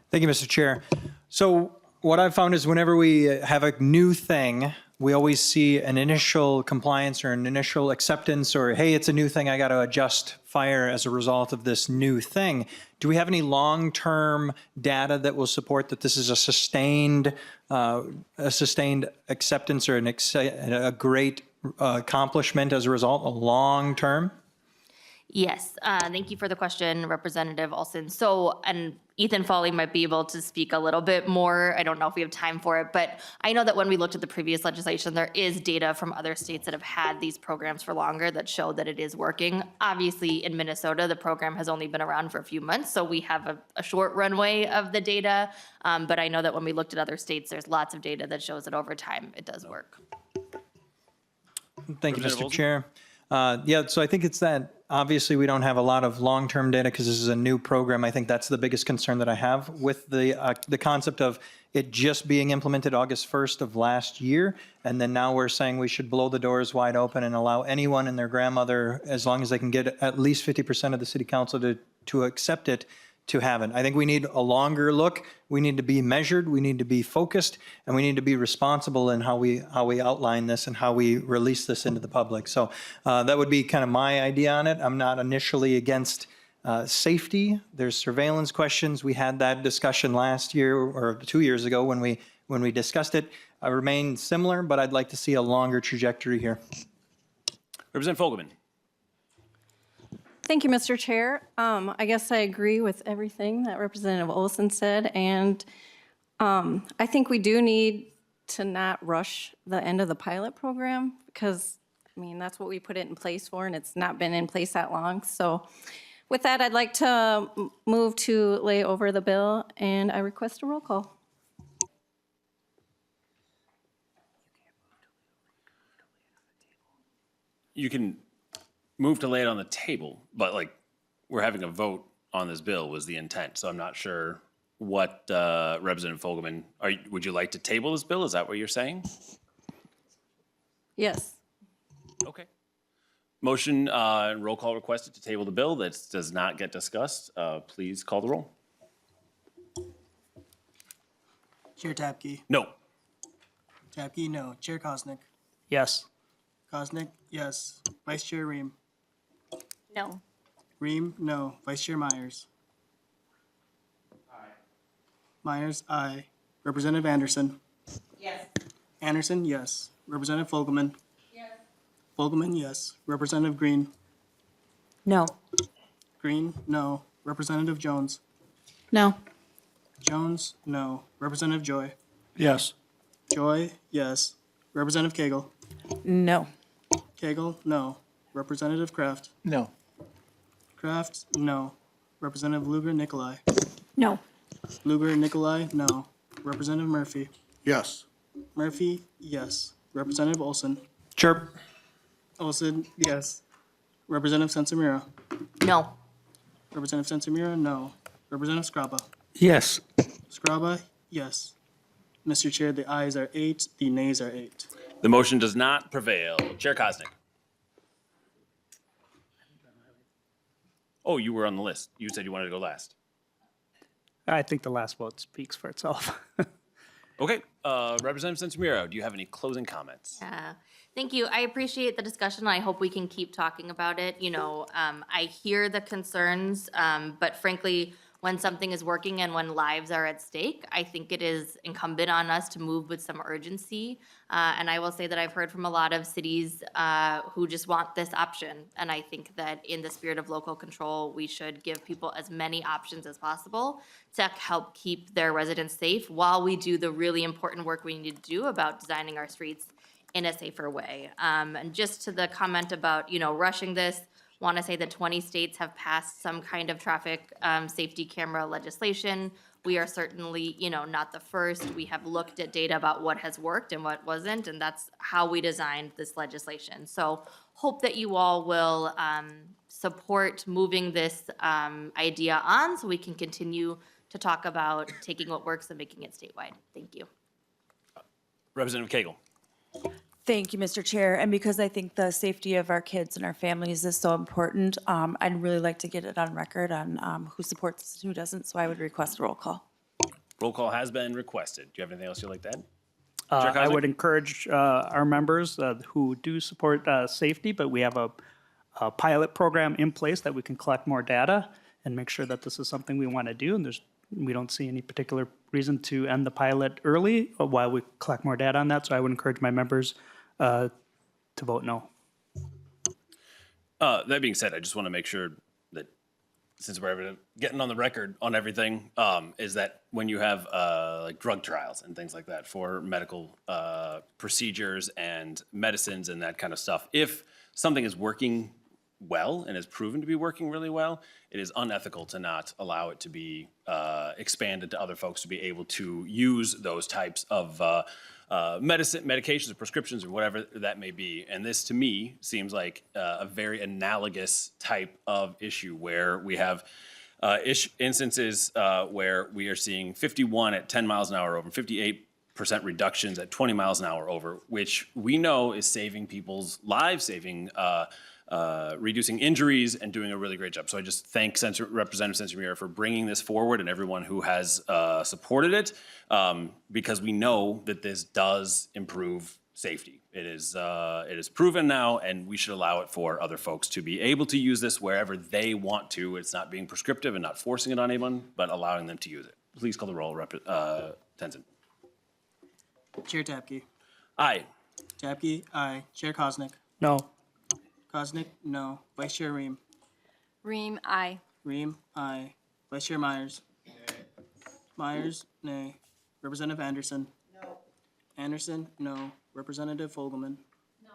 Thank you, Mr. Chair. So what I've found is whenever we have a new thing, we always see an initial compliance or an initial acceptance or, hey, it's a new thing, I got to adjust fire as a result of this new thing. Do we have any long-term data that will support that this is a sustained acceptance or a great accomplishment as a result, a long-term? Yes, thank you for the question, Representative Olson. So, and Ethan Foley might be able to speak a little bit more. I don't know if we have time for it, but I know that when we looked at the previous legislation, there is data from other states that have had these programs for longer that show that it is working. Obviously, in Minnesota, the program has only been around for a few months, so we have a short runway of the data. But I know that when we looked at other states, there's lots of data that shows that over time it does work. Thank you, Mr. Chair. Yeah, so I think it's that, obviously, we don't have a lot of long-term data because this is a new program. I think that's the biggest concern that I have with the concept of it just being implemented August 1st of last year. And then now we're saying we should blow the doors wide open and allow anyone and their grandmother, as long as they can get at least 50% of the city council to accept it, to have it. I think we need a longer look. We need to be measured, we need to be focused, and we need to be responsible in how we outline this and how we release this into the public. So that would be kind of my idea on it. I'm not initially against safety. There's surveillance questions. We had that discussion last year or 2 years ago when we discussed it. I remain similar, but I'd like to see a longer trajectory here. Representative Fogelman. Thank you, Mr. Chair. I guess I agree with everything that Representative Olson said, and I think we do need to not rush the end of the pilot program because, I mean, that's what we put it in place for, and it's not been in place that long. So with that, I'd like to move to lay over the bill, and I request a roll call. You can move to lay it on the table, but like we're having a vote on this bill was the intent. So I'm not sure what Representative Fogelman, would you like to table this bill? Is that what you're saying? Yes. Okay. Motion and roll call requested to table the bill that does not get discussed. Please call the roll. Chair Tapke. No. Tapke, no. Chair Kosnick. Yes. Kosnick, yes. Vice Chair Ream. No. Ream, no. Vice Chair Myers. Aye. Myers, aye. Representative Anderson. Yes. Anderson, yes. Representative Fogelman. Yes. Fogelman, yes. Representative Green. No. Green, no. Representative Jones. No. Jones, no. Representative Joy. Yes. Joy, yes. Representative Cagle. No. Cagle, no. Representative Kraft. No. Kraft, no. Representative Lugar Nicolai. No. Lugar Nicolai, no. Representative Murphy. Yes. Murphy, yes. Representative Olson. Chirp. Olson, yes. Representative Sencer-Mura. No. Representative Sencer-Mura, no. Representative Scraba. Yes. Scraba, yes. Mr. Chair, the ayes are 8, the nays are 8. The motion does not prevail. Chair Kosnick. Oh, you were on the list. You said you wanted to go last. I think the last vote speaks for itself. Okay, Representative Sencer-Mura, do you have any closing comments? Thank you. I appreciate the discussion. I hope we can keep talking about it. You know, I hear the concerns, but frankly, when something is working and when lives are at stake, I think it is incumbent on us to move with some urgency. And I will say that I've heard from a lot of cities who just want this option. And I think that in the spirit of local control, we should give people as many options as possible to help keep their residents safe while we do the really important work we need to do about designing our streets in a safer way. And just to the comment about, you know, rushing this, want to say that 20 states have passed some kind of traffic safety camera legislation. We are certainly, you know, not the first. We have looked at data about what has worked and what wasn't, and that's how we designed this legislation. So hope that you all will support moving this idea on so we can continue to talk about taking what works and making it statewide. Thank you. Representative Cagle. Thank you, Mr. Chair. And because I think the safety of our kids and our families is so important, I'd really like to get it on record on who supports and who doesn't, so I would request a roll call. Roll call has been requested. Do you have anything else you'd like to add? I would encourage our members who do support safety, but we have a pilot program in place that we can collect more data and make sure that this is something we want to do. And we don't see any particular reason to end the pilot early while we collect more data on that. So I would encourage my members to vote no. That being said, I just want to make sure that since we're getting on the record on everything, is that when you have like drug trials and things like that for medical procedures and medicines and that kind of stuff, if something is working well and is proven to be working really well, it is unethical to not allow it to be expanded to other folks to be able to use those types of medications or prescriptions or whatever that may be. And this, to me, seems like a very analogous type of issue where we have instances where we are seeing 51 at 10 miles an hour over, 58% reductions at 20 miles an hour over, which we know is saving people's lives, reducing injuries, and doing a really great job. So I just thank Representative Sencer-Mura for bringing this forward and everyone who has supported it, because we know that this does improve safety. It is proven now, and we should allow it for other folks to be able to use this wherever they want to. It's not being prescriptive and not forcing it on anyone, but allowing them to use it. Please call the roll, Tenzin. Chair Tapke. Aye. Tapke, aye. Chair Koznick. No. Koznick, no. Vice Chair Ream. Ream, aye. Ream, aye. Vice Chair Myers. Myers, nay. Representative Anderson. No. Anderson, no. Representative Fogelman. No.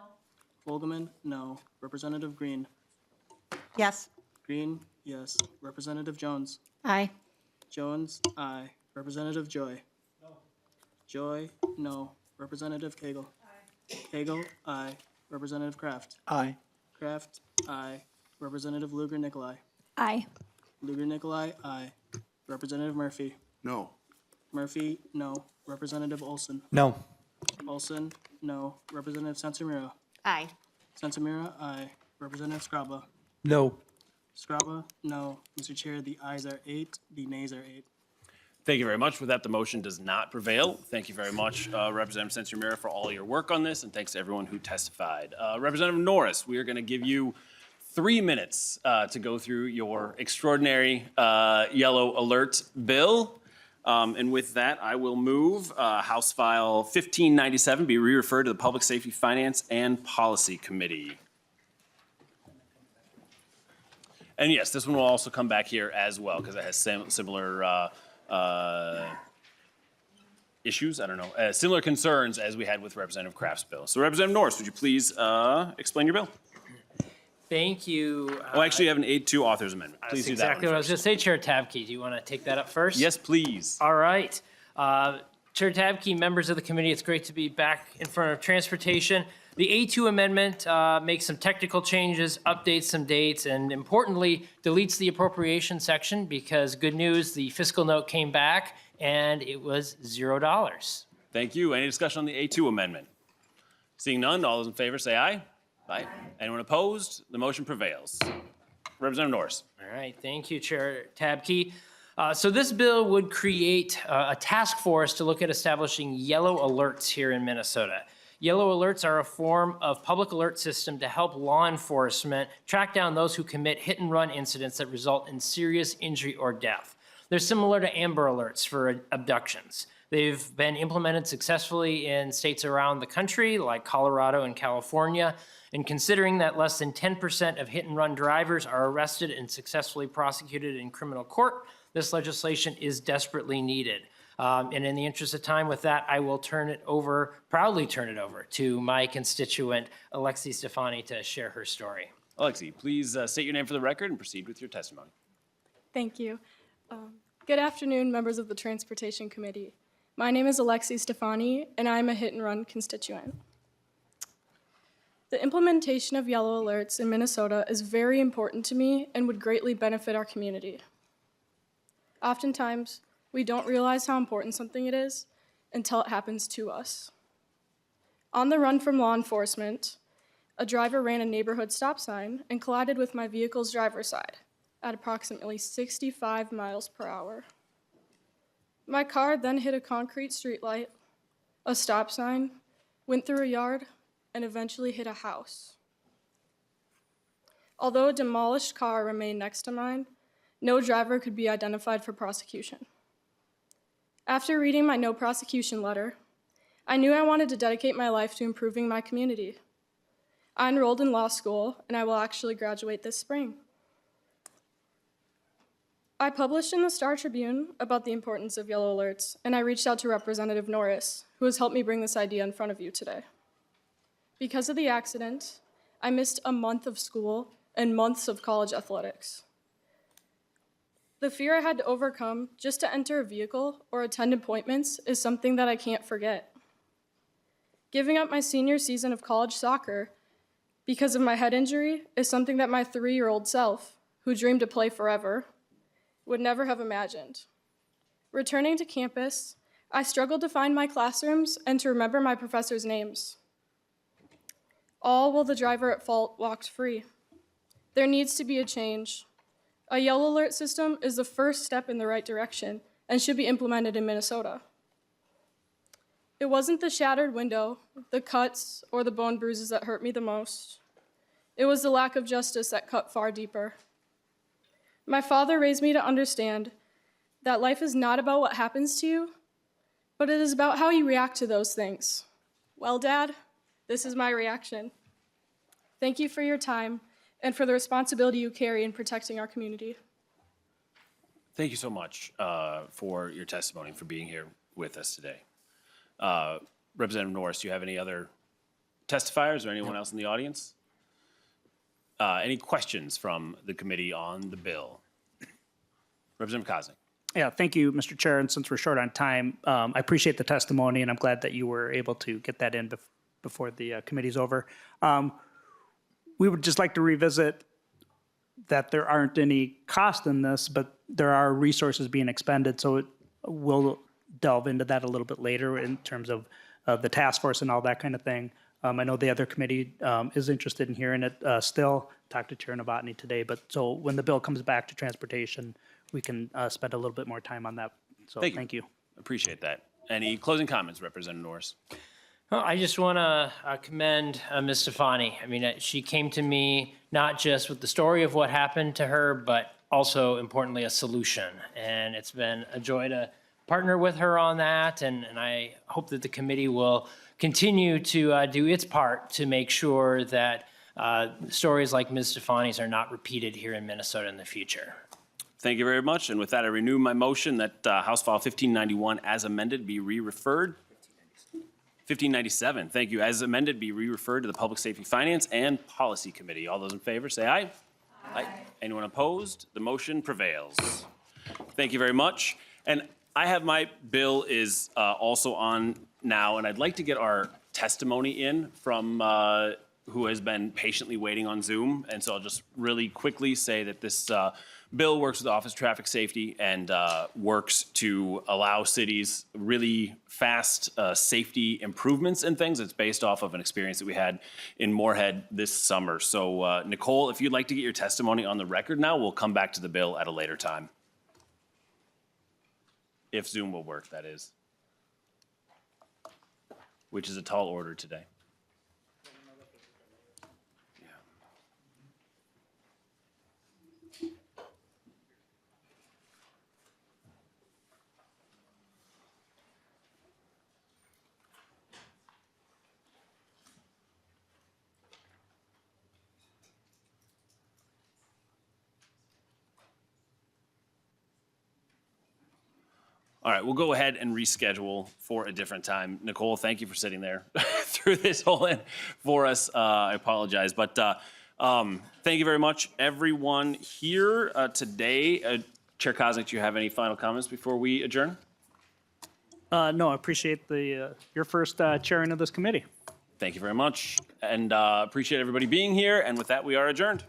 Fogelman, no. Representative Green. Yes. Green, yes. Representative Jones. Aye. Jones, aye. Representative Joy. No. Joy, no. Representative Cagle. Aye. Cagle, aye. Representative Kraft. Aye. Kraft, aye. Representative Lugar Nicolai. Aye. Lugar Nicolai, aye. Representative Murphy. No. Murphy, no. Representative Olson. No. Olson, no. Representative Sencer-Mura. Aye. Sencer-Mura, aye. Representative Scraba. No. Scraba, no. Mr. Chair, the ayes are 8, the nays are 8. Thank you very much. With that, the motion does not prevail. Thank you very much, Representative Sencer-Mura, for all your work on this, and thanks to everyone who testified. Representative Norris, we are going to give you 3 minutes to go through your extraordinary yellow alert bill. And with that, I will move House File 1597 be re-referred to the Public Safety, Finance, and Policy Committee. And yes, this one will also come back here as well because it has similar issues, I don't know, similar concerns as we had with Representative Kraft's bill. So Representative Norris, would you please explain your bill? Thank you. Oh, actually, you have an 8-2 authors amendment. Please do that one exactly what I was first. going to say, Chair Tabke. Do you want to take that up first? Yes, please. All right. Chair Tabke, members of the committee, it's great to be back in front of Transportation. The A2 amendment makes some technical changes, updates some dates, and importantly, deletes the appropriation section because good news, the fiscal note came back and it was $0. Thank you. Any discussion on the A2 amendment? Seeing none, all those in favor say aye. Aye. Anyone opposed? The motion prevails. Representative Norris. All right, thank you, Chair Tabke. So this bill would create a task force to look at establishing yellow alerts here in Minnesota. Yellow alerts are a form of public alert system to help law enforcement track down those who commit hit and run incidents that result in serious injury or death. They're similar to Amber Alerts for abductions. They've been implemented successfully in states around the country like Colorado and California. And considering that less than 10% of hit and run drivers are arrested and successfully prosecuted in criminal court, this legislation is desperately needed. And in the interest of time with that, I will proudly turn it over to my constituent, Alexi Stefani, to share her story. Alexi, please state your name for the record and proceed with your testimony. Thank you. Good afternoon, members of the Transportation Committee. My name is Alexi Stefani, and I'm a hit and run constituent. The implementation of yellow alerts in Minnesota is very important to me and would greatly benefit our community. Oftentimes, we don't realize how important something it is until it happens to us. On the run from law enforcement, a driver ran a neighborhood stop sign and collided with my vehicle's driver's side at approximately 65 miles per hour. My car then hit a concrete streetlight, a stop sign, went through a yard, and eventually hit a house. Although a demolished car remained next to mine, no driver could be identified for prosecution. After reading my no prosecution letter, I knew I wanted to dedicate my life to improving my community. I enrolled in law school, and I will actually graduate this spring. I published in the Star Tribune about the importance of yellow alerts, and I reached out to Representative Norris, who has helped me bring this idea in front of you today. Because of the accident, I missed a month of school and months of college athletics. The fear I had to overcome just to enter a vehicle or attend appointments is something that I can't forget. Giving up my senior season of college soccer because of my head injury is something that my 3-year-old self, who dreamed to play forever, would never have imagined. Returning to campus, I struggled to find my classrooms and to remember my professors' names. All while the driver at fault walked free. There needs to be a change. A yellow alert system is the first step in the right direction and should be implemented in Minnesota. It wasn't the shattered window, the cuts, or the bone bruises that hurt me the most. It was the lack of justice that cut far deeper. My father raised me to understand that life is not about what happens to you, but it is about how you react to those things. Well, Dad, this is my reaction. Thank you for your time and for the responsibility you carry in protecting our community. Thank you so much for your testimony, for being here with us today. Representative Norris, do you have any other testifiers or anyone else in the audience? Any questions from the committee on the bill? Representative Koznick. Yeah, thank you, Mr. Chair. And since we're short on time, I appreciate the testimony, and I'm glad that you were able to get that in before the committee's over. We would just like to revisit that there aren't any cost in this, but there are resources being expended. So we'll delve into that a little bit later in terms of the task force and all that kind of thing. I know the other committee is interested in hearing it still. Talked to Chair Novotny today, but so when the bill comes back to transportation, we can spend a little bit more time on that. So thank you. Appreciate that. Any closing comments, Representative Norris? Well, I just want to commend Ms. Stefani. I mean, she came to me not just with the story of what happened to her, but also, importantly, a solution. And it's been a joy to partner with her on that, and I hope that the committee will continue to do its part to make sure that stories like Ms. Stefani's are not repeated here in Minnesota in the future. Thank you very much. And with that, I renew my motion that House File 1591 as amended be re-referred. 1597, thank you. As amended, be re-referred to the Public Safety Finance and Policy Committee. All those in favor, say aye. Aye. Anyone opposed? The motion prevails. Thank you very much. And I have my bill is also on now, and I'd like to get our testimony in from who has been patiently waiting on Zoom. And so I'll just really quickly say that this bill works with Office of Traffic Safety and works to allow cities really fast safety improvements and things. It's based off of an experience that we had in Moorhead this summer. So Nicole, if you'd like to get your testimony on the record now, we'll come back to the bill at a later time. If Zoom will work, that is. Which is a tall order today. All right, we'll go ahead and reschedule for a different time. Nicole, thank you for sitting there through this whole in for us. I apologize, but thank you very much, everyone here today. Chair Koznick, do you have any final comments before we adjourn? No, I appreciate your first chairing of this committee. Thank you very much, and appreciate everybody being here. And with that, we are adjourned.